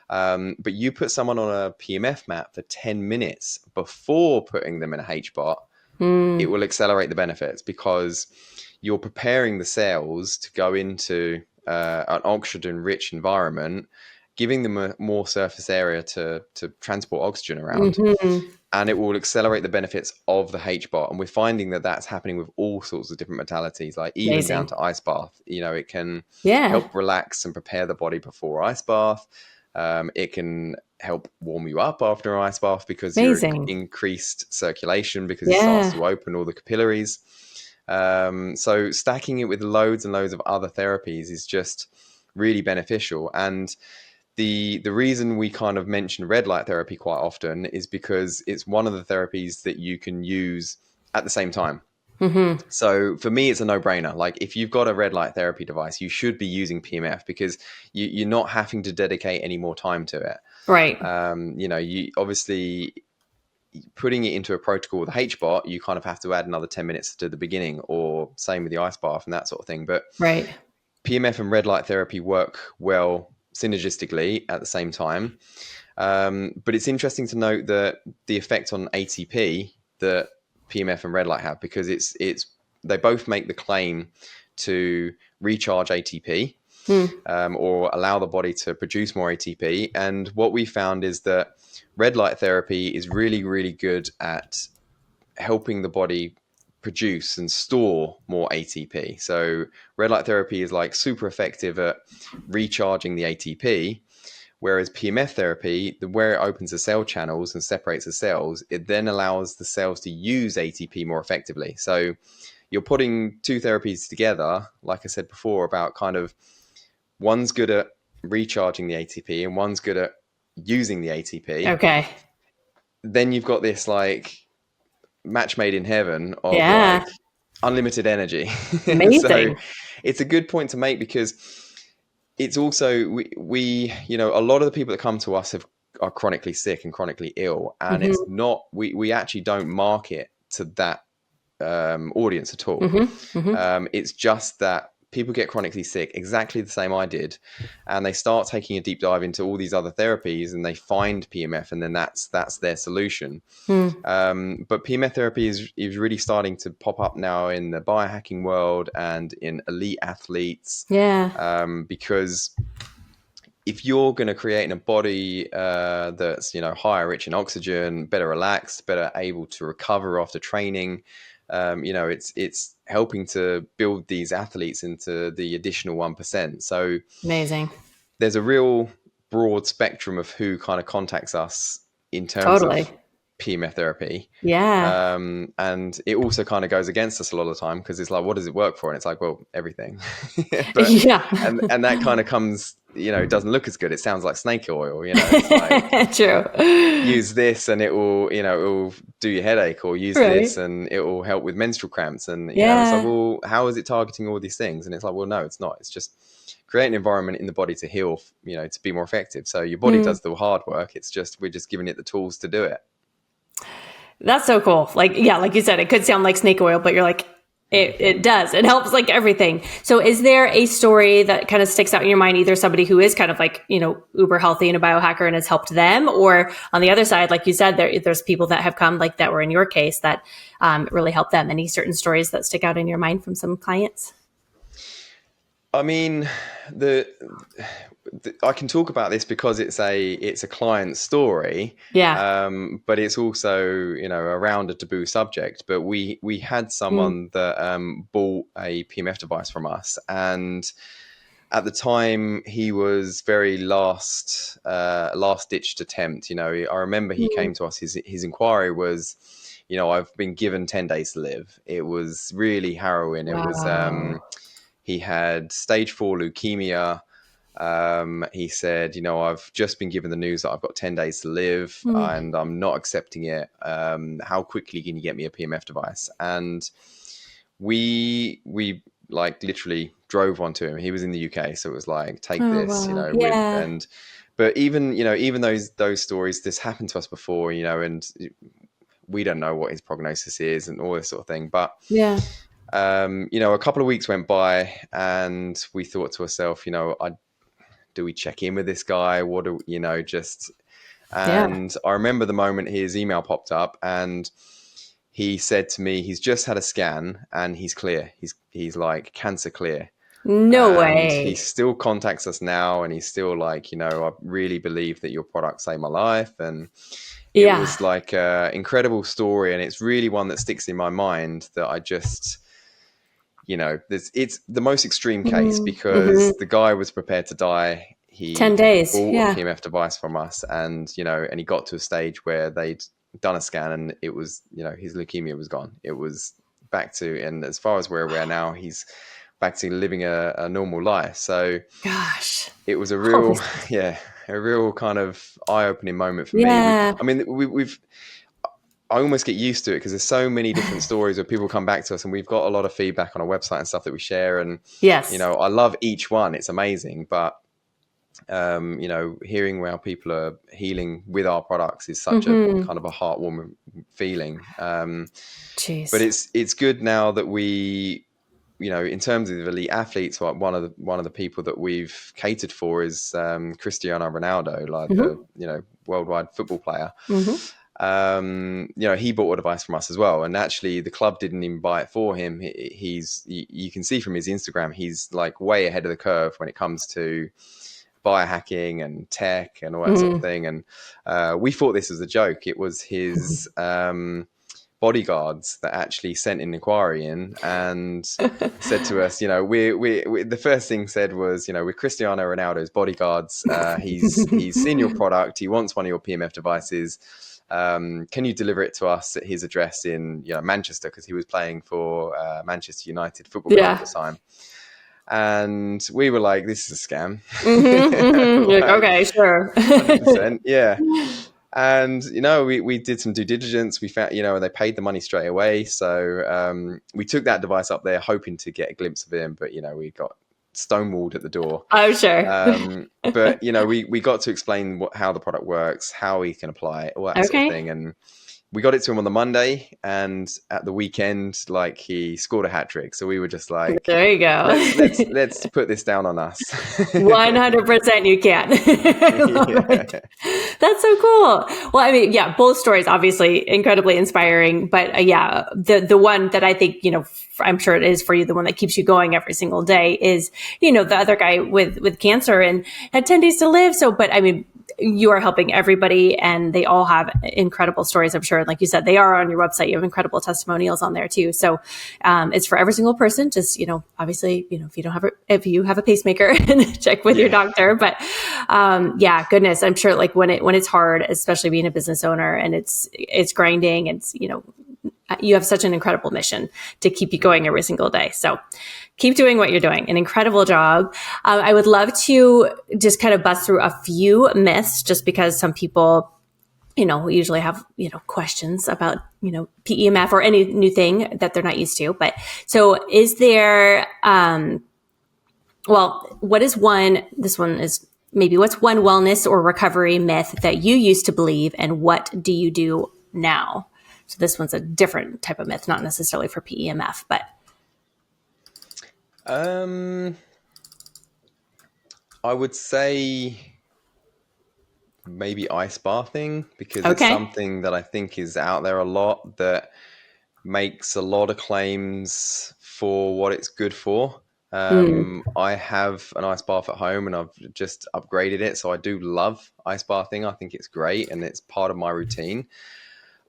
Speaker 2: But you put someone on a PEMF mat for 10 minutes before putting them in a HBOT, it will accelerate the benefits because you're preparing the cells to go into an oxygen-rich environment, giving them a more surface area to transport oxygen around. And it will accelerate the benefits of the HBOT. And we're finding that that's happening with all sorts of different modalities, like even down to ice bath. It can help relax and prepare the body before ice bath. It can help warm you up after an ice bath because you're increased circulation because it starts to open all the capillaries. So stacking it with loads and loads of other therapies is just really beneficial. And the reason we kind of mention red light therapy quite often is because it's one of the therapies that you can use at the same time. So for me, it's a no-brainer. Like if you've got a red light therapy device, you should be using PEMF because you're not having to dedicate any more time to it.
Speaker 1: Right.
Speaker 2: You obviously putting it into a protocol with HBOT, you kind of have to add another 10 minutes to the beginning, or same with the ice bath and that sort of thing. But PEMF and red light therapy work well synergistically at the same time. But it's interesting to note that the effect on ATP that PEMF and red light have, because they both make the claim to recharge ATP or allow the body to produce more ATP. And what we found is that red light therapy is really, really good at helping the body produce and store more ATP. So red light therapy is like super effective at recharging the ATP, whereas PEMF therapy, where it opens the cell channels and separates the cells, it then allows the cells to use ATP more effectively. So you're putting two therapies together, like I said before, about kind of one's good at recharging the ATP and one's good at using the ATP.
Speaker 1: Okay.
Speaker 2: Then you've got this like match made in heaven of like unlimited energy.
Speaker 1: Amazing.
Speaker 2: So it's a good point to make because it's also we a lot of the people that come to us are chronically sick and chronically ill, and it's not we actually don't market to that audience at all. It's just that people get chronically sick exactly the same I did, and they start taking a deep dive into all these other therapies and they find PEMF, and then that's their solution. But PEMF therapy is really starting to pop up now in the biohacking world and in elite athletes. Because if you're going to create a body that's higher rich in oxygen, better relaxed, better able to recover after training, it's helping to build these athletes into the additional 1%. So
Speaker 1: amazing.
Speaker 2: There's a real broad spectrum of who kind of contacts us in terms of PEMF therapy. And it also kind of goes against us a lot of the time because it's like, what does it work for? And it's like, well, everything. And that kind of comes, doesn't look as good. It sounds like snake oil, it's like
Speaker 1: true.
Speaker 2: Use this and it will do your headache, or use this and it will help with menstrual cramps. And it's like, well, how is it targeting all these things? And it's like, well, no, it's not. It's just create an environment in the body to heal, to be more effective. So your body does the hard work. It's just, we're just giving it the tools to do it.
Speaker 1: That's so cool. Like you said, it could sound like snake oil, but you're like, it does. It helps like everything. So is there a story that kind of sticks out in your mind, either somebody who is kind of like, uber healthy and a biohacker and has helped them, or on the other side, like you said, there's people that have come like that were in your case that really helped them? Any certain stories that stick out in your mind from some clients?
Speaker 2: I mean, I can talk about this because it's a client story. But it's also, around a taboo subject. But we had someone that bought a PEMF device from us, and at the time he was very last ditched attempt. I remember he came to us. His inquiry was, I've been given 10 days to live. It was really harrowing. It was. He had stage 4 leukemia. He said, I've just been given the news that I've got 10 days to live and I'm not accepting it. How quickly can you get me a PEMF device? And we like literally drove one to him. He was in the UK, so it was like, take
Speaker 1: Oh,
Speaker 2: this,
Speaker 1: wow. Yeah.
Speaker 2: but even those stories, this happened to us before, and we don't know what his prognosis is and all this sort of thing. But
Speaker 1: Yeah.
Speaker 2: a couple of weeks went by, and we thought to ourselves, do we check in with this guy? What do just?
Speaker 1: Yeah.
Speaker 2: And I remember the moment his email popped up, and he said to me, he's just had a scan and he's clear. He's like cancer clear.
Speaker 1: No
Speaker 2: And he
Speaker 1: way.
Speaker 2: still contacts us now, and he's still like, I really believe that your product saved my life. And it
Speaker 1: Yeah.
Speaker 2: was like an incredible story, and it's really one that sticks in my mind, that I just, it's the most extreme case, because the guy was prepared to die.
Speaker 1: 10
Speaker 2: He
Speaker 1: days.
Speaker 2: bought
Speaker 1: Yeah.
Speaker 2: a PMF device from us, and and he got to a stage where they'd done a scan, and it was, his leukemia was gone. It was back to, and as far as where we are now, he's back to living a normal life. So
Speaker 1: Gosh.
Speaker 2: it was a
Speaker 1: Holy.
Speaker 2: real, a real kind of eye-opening moment for
Speaker 1: Yeah.
Speaker 2: me. I almost get used to it, because there's so many different stories where people come back to us, and we've got a lot of feedback on our website and stuff that we share. And,
Speaker 1: Yes.
Speaker 2: I love each one. It's amazing. But, hearing how people are healing with our products is such a kind of a heartwarming feeling.
Speaker 1: Jeez.
Speaker 2: But it's good now that we, in terms of the elite athletes, one of the people that we've catered for is Cristiano Ronaldo, like the worldwide football player. He bought a device from us as well, and actually the club didn't even buy it for him. You can see from his Instagram, he's like way ahead of the curve when it comes to biohacking and tech and all that sort of thing. And we thought this was a joke. It was his bodyguards that actually sent an inquiry in and said to us, we the first thing said was, we're Cristiano Ronaldo's bodyguards. He's seen your product. He wants one of your PMF devices. Can you deliver it to us at his address in Manchester, because he was playing for Manchester United Football Club at the time. And we were like, this is a scam.
Speaker 1: Like, okay, sure.
Speaker 2: 100%, yeah. And we did some due diligence. We found they paid the money straight away. So we took that device up there hoping to get a glimpse of him, but we got stonewalled at the door.
Speaker 1: I'm sure.
Speaker 2: But we got to explain how the product works, how he can apply it, all that sort of thing. And we got it to him on the Monday, and at the weekend, like, he scored a hat trick. So we were just like,
Speaker 1: there you go.
Speaker 2: let's put this down on us.
Speaker 1: 100% you can. That's so cool. Well, I mean, yeah, both stories obviously incredibly inspiring, but the one that I think, I'm sure it is for you, the one that keeps you going every single day is, the other guy with cancer and had 10 days to live. So, but I mean, you are helping everybody, and they all have incredible stories, I'm sure. Like you said, they are on your website. You have incredible testimonials on there too. So it's for every single person. Just, obviously, if you have a pacemaker, check with your doctor. But goodness, I'm sure, like, when it's hard, especially being a business owner, and it's grinding, and you have such an incredible mission to keep you going every single day. So keep doing what you're doing. An incredible job. I would love to just kind of bust through a few myths, just because some people, usually have, questions about, PEMF or any new thing that they're not used to. But so is there, what is one, this one is maybe, what's one wellness or recovery myth that you used to believe, and what do you do now? So this one's a different type of myth, not necessarily for PEMF, but.
Speaker 2: I would say maybe ice bathing, because it's something that I think is out there a lot, that makes a lot of claims for what it's good for. I have an ice bath at home, and I've just upgraded it. So I do love ice bathing. I think it's great, and it's part of my routine.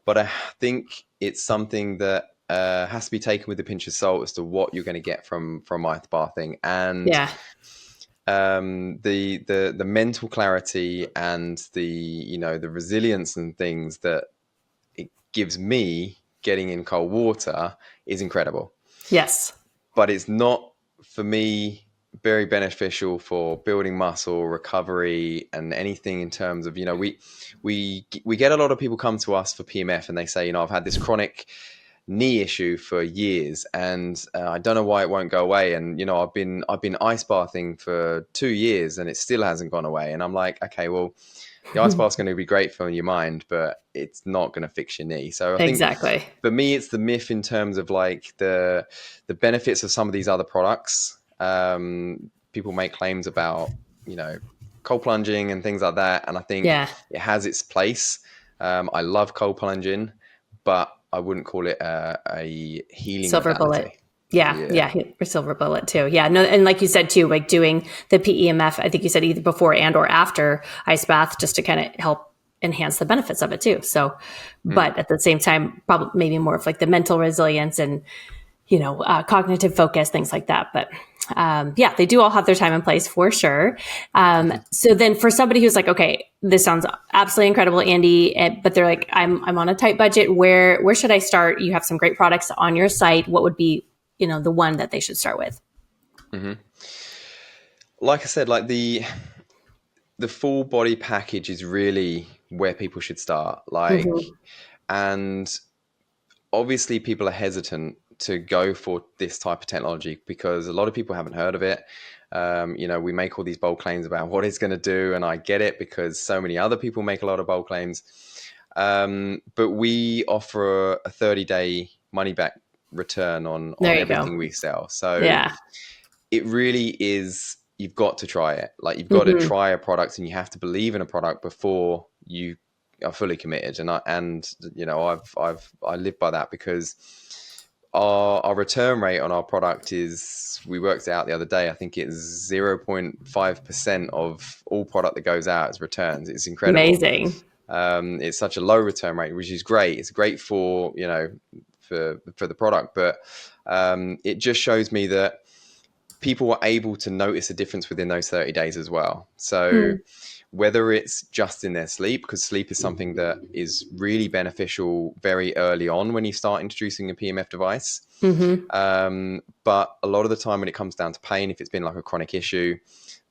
Speaker 2: But I think it's something that has to be taken with a pinch of salt as to what you're going to get from ice bathing. And the mental clarity and the resilience and things that it gives me getting in cold water is incredible.
Speaker 1: Yes.
Speaker 2: But it's not, for me, very beneficial for building muscle, recovery, and anything in terms of, we get a lot of people come to us for PMF, and they say, I've had this chronic knee issue for years, and I don't know why it won't go away. And I've been ice bathing for 2 years, and it still hasn't gone away. And I'm like, okay, well, the ice bath's going to be great for your mind, but it's not going to fix your knee. So I think
Speaker 1: Exactly.
Speaker 2: for me, it's the myth in terms of like the benefits of some of these other products. People make claims about cold plunging and things like that, and I think it has its place. I love cold plunging, but I wouldn't call it a healing
Speaker 1: Silver
Speaker 2: modality.
Speaker 1: bullet. Yeah, or silver bullet too. Yeah, no, and like you said too, like doing the PEMF, I think you said either before and or after ice bath, just to kind of help enhance the benefits of it too. So, but at the same time, probably maybe more of like the mental resilience and cognitive focus, things like that. But they do all have their time and place for sure. So then for somebody who's like, okay, this sounds absolutely incredible, Andy, but they're like, I'm on a tight budget. Where should I start? You have some great products on your site. What would be, the one that they should start with?
Speaker 2: Mm-hmm. Like I said, like the full body package is really where people should start. Like, and obviously people are hesitant to go for this type of technology because a lot of people haven't heard of it. We make all these bold claims about what it's going to do, and I get it because so many other people make a lot of bold claims. But we offer a 30-day money back return on everything we sell. So it really is, you've got to try it. Like, you've got to try a product, and you have to believe in a product before you are fully committed. And I live by that because our return rate on our product is, we worked it out the other day, I think it's 0.5% of all product that goes out as returns. It's incredible.
Speaker 1: Amazing.
Speaker 2: It's such a low return rate, which is great. It's great for for the product, but it just shows me that people were able to notice a difference within those 30 days as well. So whether it's just in their sleep, because sleep is something that is really beneficial very early on when you start introducing a PEMF device. But a lot of the time when it comes down to pain, if it's been like a chronic issue,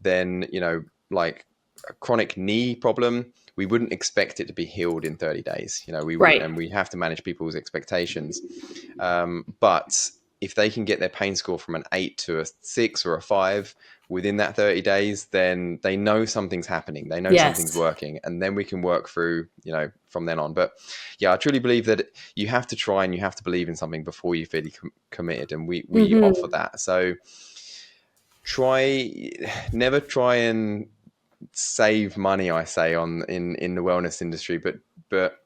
Speaker 2: then, like a chronic knee problem, we wouldn't expect it to be healed in 30 days. And we have to manage people's expectations. But if they can get their pain score from an 8 to a 6 or a 5 within that 30 days, then they know something's happening. They know something's working, and then we can work through, from then on. But yeah, I truly believe that you have to try and you have to believe in something before you're fully committed. And we offer that. So never try and save money, I say, in the wellness industry, but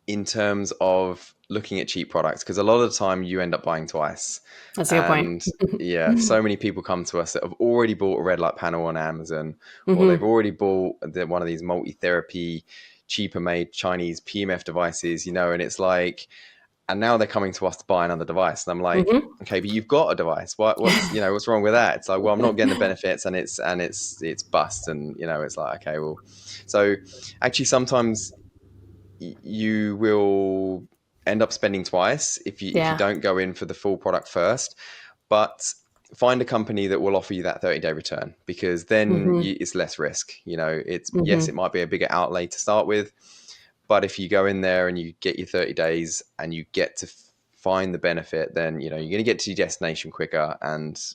Speaker 2: in terms of looking at cheap products, because a lot of the time you end up buying twice.
Speaker 1: That's a good point.
Speaker 2: So many people come to us that have already bought a red light panel on Amazon, or they've already bought one of these multi-therapy, cheaper made Chinese PEMF devices, and it's like, and now they're coming to us to buy another device. And I'm like, okay, but you've got a device. What's wrong with that? It's like, well, I'm not getting the benefits, and it's bust. And, it's like, okay, well, so actually sometimes you will end up spending twice if you don't go in for the full product first. But find a company that will offer you that 30-day return, because then it's less risk. Yes, it might be a bigger outlay to start with, but if you go in there and you get your 30 days and you get to find the benefit, then, you're going to get to your destination quicker, and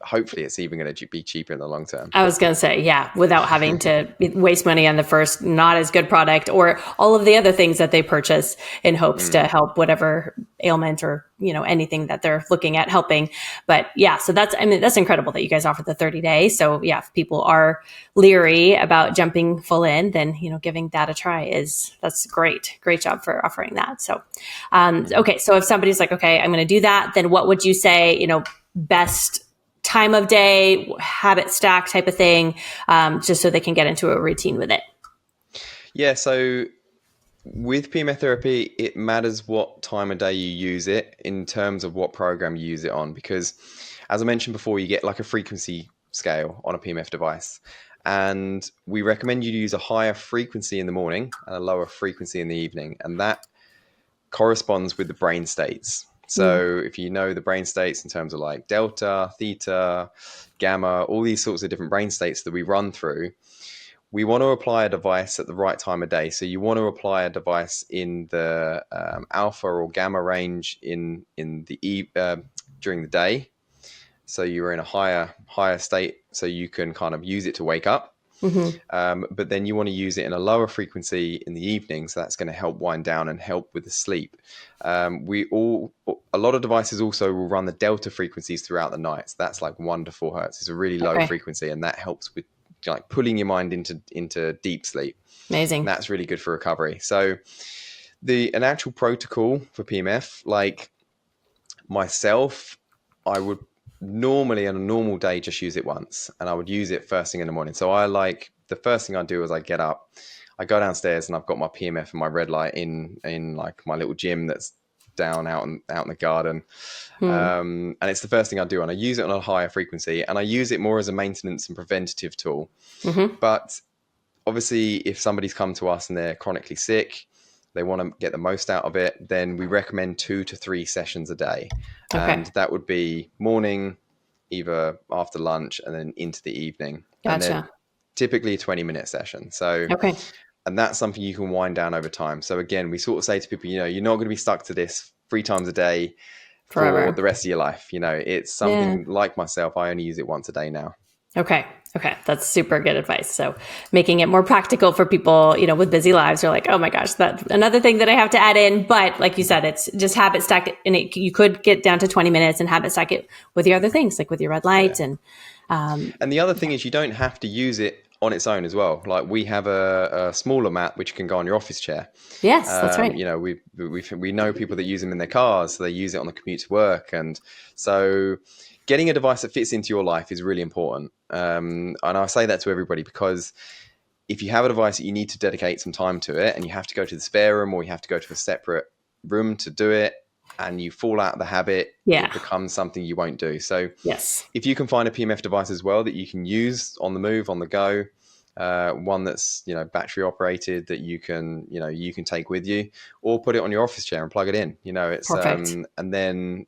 Speaker 2: hopefully it's even going to be cheaper in the long term.
Speaker 1: I was going to say, without having to waste money on the first not as good product or all of the other things that they purchase in hopes to help whatever ailment or, anything that they're looking at helping. But so that's incredible that you guys offer the 30 days. So if people are leery about jumping full in, then, giving that a try that's great. Great job for offering that. So, okay. So if somebody's like, okay, I'm going to do that, then what would you say, best time of day, habit stack type of thing, just so they can get into a routine with it?
Speaker 2: Yeah. So with PEMF therapy, it matters what time of day you use it in terms of what program you use it on, because as I mentioned before, you get like a frequency scale on a PEMF device, and we recommend you to use a higher frequency in the morning and a lower frequency in the evening. And that corresponds with the brain states. So if you know the brain states in terms of like delta, theta, gamma, all these sorts of different brain states that we run through, we want to apply a device at the right time of day. So you want to apply a device in the alpha or gamma range in the during the day. So you're in a higher state, so you can kind of use it to wake up. But then you want to use it in a lower frequency in the evening, so that's going to help wind down and help with the sleep. A lot of devices also will run the delta frequencies throughout the night. So that's like 1 to 4 hertz. It's a really low frequency, and that helps with like pulling your mind into deep sleep.
Speaker 1: Amazing.
Speaker 2: And that's really good for recovery. So an actual protocol for PEMF, like myself, I would normally on a normal day just use it once, and I would use it first thing in the morning. So the first thing I do is I get up, I go downstairs, and I've got my PEMF and my red light in like my little gym that's down out in the garden. And it's the first thing I do, and I use it on a higher frequency, and I use it more as a maintenance and preventative tool. But obviously if somebody's come to us and they're chronically sick, they want to get the most out of it, then we recommend 2 to 3 sessions a day. And that would be morning, either after lunch, and then into the evening.
Speaker 1: Gotcha.
Speaker 2: And then typically a 20-minute session. So, and that's something you can wind down over time. So again, we sort of say to people, you're not going to be stuck to this 3 times a day for the rest of your life. It's something like myself, I only use it once a day now.
Speaker 1: Okay. That's super good advice. So making it more practical for people, with busy lives, are like, oh my gosh, that's another thing that I have to add in. But like you said, it's just habit stack it, and you could get down to 20 minutes and habit stack it with your other things, like with your red light. And
Speaker 2: the other thing is you don't have to use it on its own as well. Like we have a smaller mat which can go on your office chair.
Speaker 1: Yes, that's right.
Speaker 2: We know people that use them in their cars, so they use it on the commute to work. And so getting a device that fits into your life is really important. And I say that to everybody, because if you have a device that you need to dedicate some time to it, and you have to go to the spare room, or you have to go to a separate room to do it, and you fall out of the habit, it becomes something you won't do. So if you can find a PEMF device as well that you can use on the move, on the go, one that's battery operated that you can take with you, or put it on your office chair and plug it in. It's and then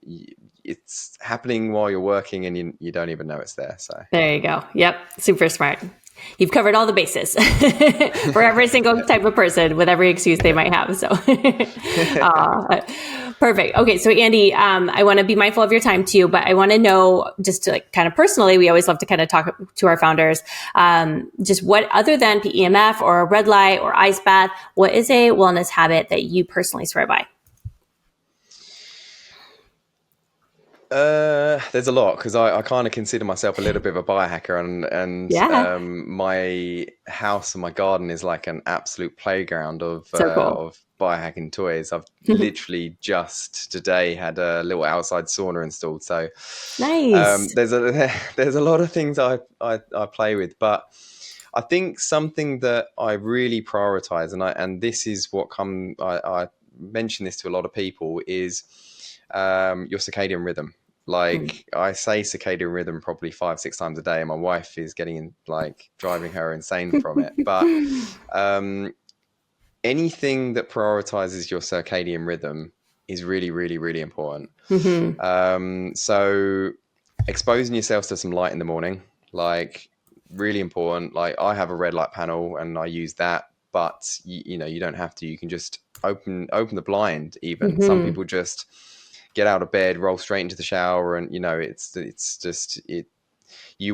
Speaker 2: it's happening while you're working, and you don't even know it's there. So
Speaker 1: there you go. Yep, super smart. You've covered all the bases for every single type of person with every excuse they might have. So perfect. Okay. So Andy, I want to be mindful of your time too, but I want to know, just to kind of personally, we always love to kind of talk to our founders, just what, other than PEMF or a red light or ice bath, what is a wellness habit that you personally swear by?
Speaker 2: There's a lot, because I kind of consider myself a little bit of a biohacker, and my house and my garden is like an absolute playground of biohacking toys. I've literally just today had a little outside sauna installed, so
Speaker 1: nice.
Speaker 2: There's a lot of things I play with, but I think something that I really prioritize, and this is what I mention this to a lot of people, is your circadian rhythm. Like I say circadian rhythm probably 5-6 times a day, and my wife is driving her insane from it. But anything that prioritizes your circadian rhythm is really, really, really important. So exposing yourself to some light in the morning, really important. Like I have a red light panel and I use that, but you don't have to. You can just open the blind even. Some people just get out of bed, roll straight into the shower, and you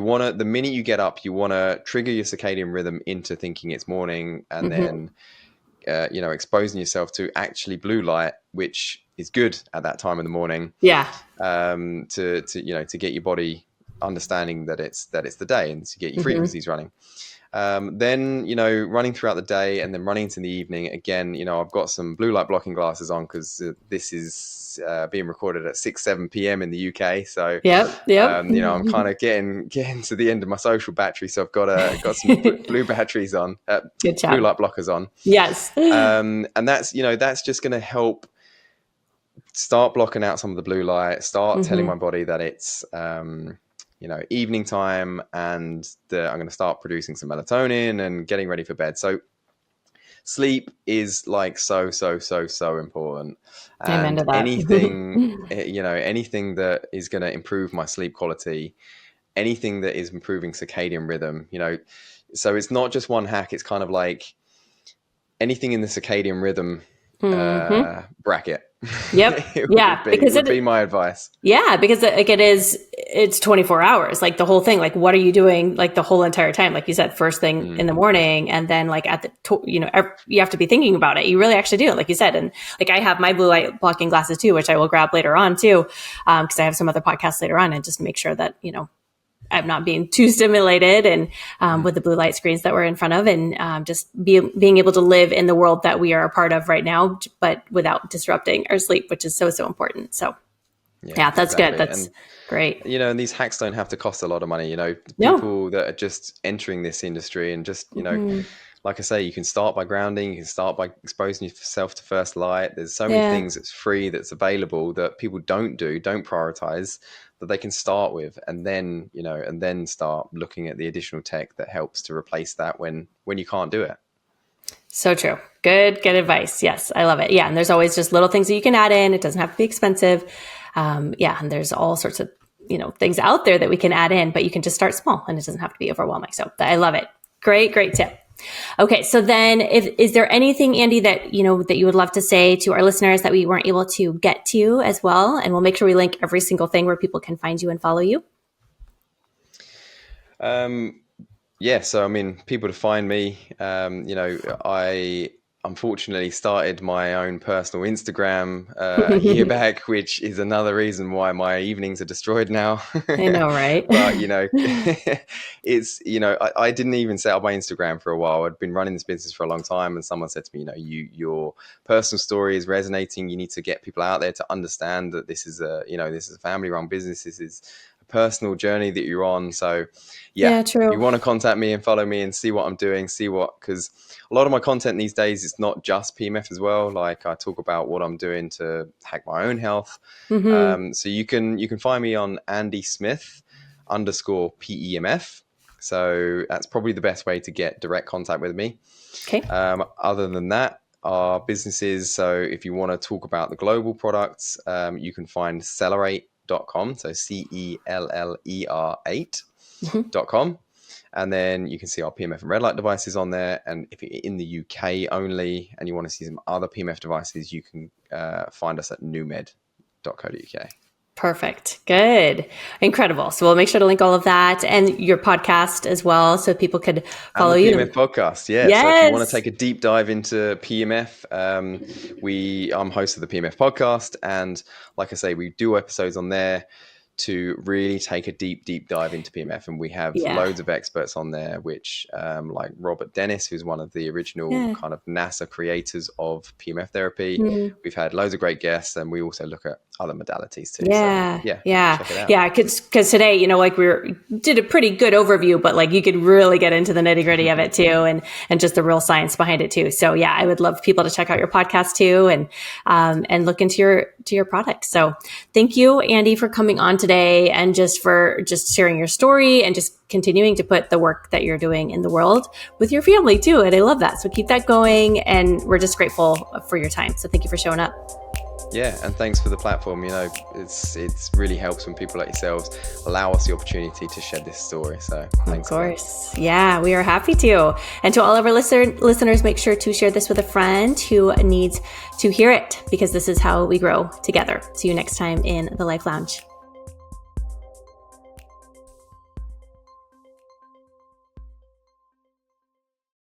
Speaker 2: want to, the minute you get up, you want to trigger your circadian rhythm into thinking it's morning, and then exposing yourself to actually blue light, which is good at that time of the morning, to get your body understanding that it's the day, and to get your frequencies running. Then, running throughout the day, and then running into the evening again. I've got some blue light blocking glasses on, because this is being recorded at 6-7 p.m. in the UK. So I'm kind of getting to the end of my social battery. So I've got some blue batteries on, blue light blockers on.
Speaker 1: Yes.
Speaker 2: And that's just going to help start blocking out some of the blue light, start telling my body that it's, evening time, and I'm going to start producing some melatonin and getting ready for bed. So sleep is so important. And anything, anything that is going to improve my sleep quality anything that is improving circadian rhythm, so it's not just one hack. It's kind of like anything in the circadian rhythm bracket.
Speaker 1: Yep.
Speaker 2: It would be my advice.
Speaker 1: Yeah, because it's 24 hours, like the whole thing. Like, what are you doing like the whole entire time? Like you said, first thing in the morning, and then like you have to be thinking about it. You really actually do, like you said. And like I have my blue light blocking glasses too, which I will grab later on too, because I have some other podcasts later on, and just make sure that I'm not being too stimulated and with the blue light screens that we're in front of, and just being able to live in the world that we are a part of right now, but without disrupting our sleep, which is so important. So yeah, that's exactly. Good. That's great.
Speaker 2: And these hacks don't have to cost a lot of money. People that are just entering this industry and just, like I say, you can start by grounding, you can start by exposing yourself to first light. There's so many things that's free, that's available, that people don't prioritize, that they can start with, and then start looking at the additional tech that helps to replace that when you can't do it.
Speaker 1: So true. Good advice. Yes, I love it. Yeah, and there's always just little things that you can add in. It doesn't have to be expensive. And there's all sorts of things out there that we can add in, but you can just start small, and it doesn't have to be overwhelming. So I love it. Great tip. Okay, so then is there anything, Andy, that that you would love to say to our listeners that we weren't able to get to as well? And we'll make sure we link every single thing where people can find you and follow you.
Speaker 2: So people to find me, I unfortunately started my own personal Instagram a year back, which is another reason why my evenings are destroyed now.
Speaker 1: I know, right?
Speaker 2: But it's I didn't even set up my Instagram for a while. I'd been running this business for a long time, and someone said to me, your personal story is resonating. You need to get people out there to understand that this is a family run business. This is a personal journey that you're on. So true. You want to contact me and follow me and see what I'm doing, because a lot of my content these days is not just PEMF as well. Like I talk about what I'm doing to hack my own health. So you can find me on Andy Smith _PEMF. So that's probably the best way to get direct contact with me.
Speaker 1: Okay.
Speaker 2: Other than that, our businesses. So if you want to talk about the global products, you can find CELLER8.com. So CELLER8.com. And then you can see our PEMF and red light devices on there. And if you're in the UK only and you want to see some other PEMF devices, you can find us at newmed.co.uk.
Speaker 1: Perfect. Good. Incredible. So we'll make sure to link all of that and your podcast as well, so people could follow you.
Speaker 2: PEMF podcast. Yeah. Yes. So if you want to take a deep dive into PEMF, I'm host of the PEMF podcast. And like I say, we do episodes on there to really take a deep dive into PEMF. And we have loads of experts on there, which like Robert Dennis, who's one of the original kind of NASA creators of PEMF therapy. We've had loads of great guests, and we also look at other modalities too.
Speaker 1: Yeah.
Speaker 2: So, check it out.
Speaker 1: Yeah. Cause today, like we did a pretty good overview, but like you could really get into the nitty gritty of it too. And just the real science behind it too. So yeah, I would love people to check out your podcast too, and look into your products. So thank you, Andy, for coming on today, and for sharing your story and just continuing to put the work that you're doing in the world with your family too. And I love that. So keep that going. And we're just grateful for your time. So thank you for showing up.
Speaker 2: Yeah, and thanks for the platform. It's really helps when people like yourselves allow us the opportunity to share this story. So thanks.
Speaker 1: Of course. Yeah, we are happy to. And to all of our listeners, make sure to share this with a friend who needs to hear it, because this is how we grow together. See you next time in the Life Lounge.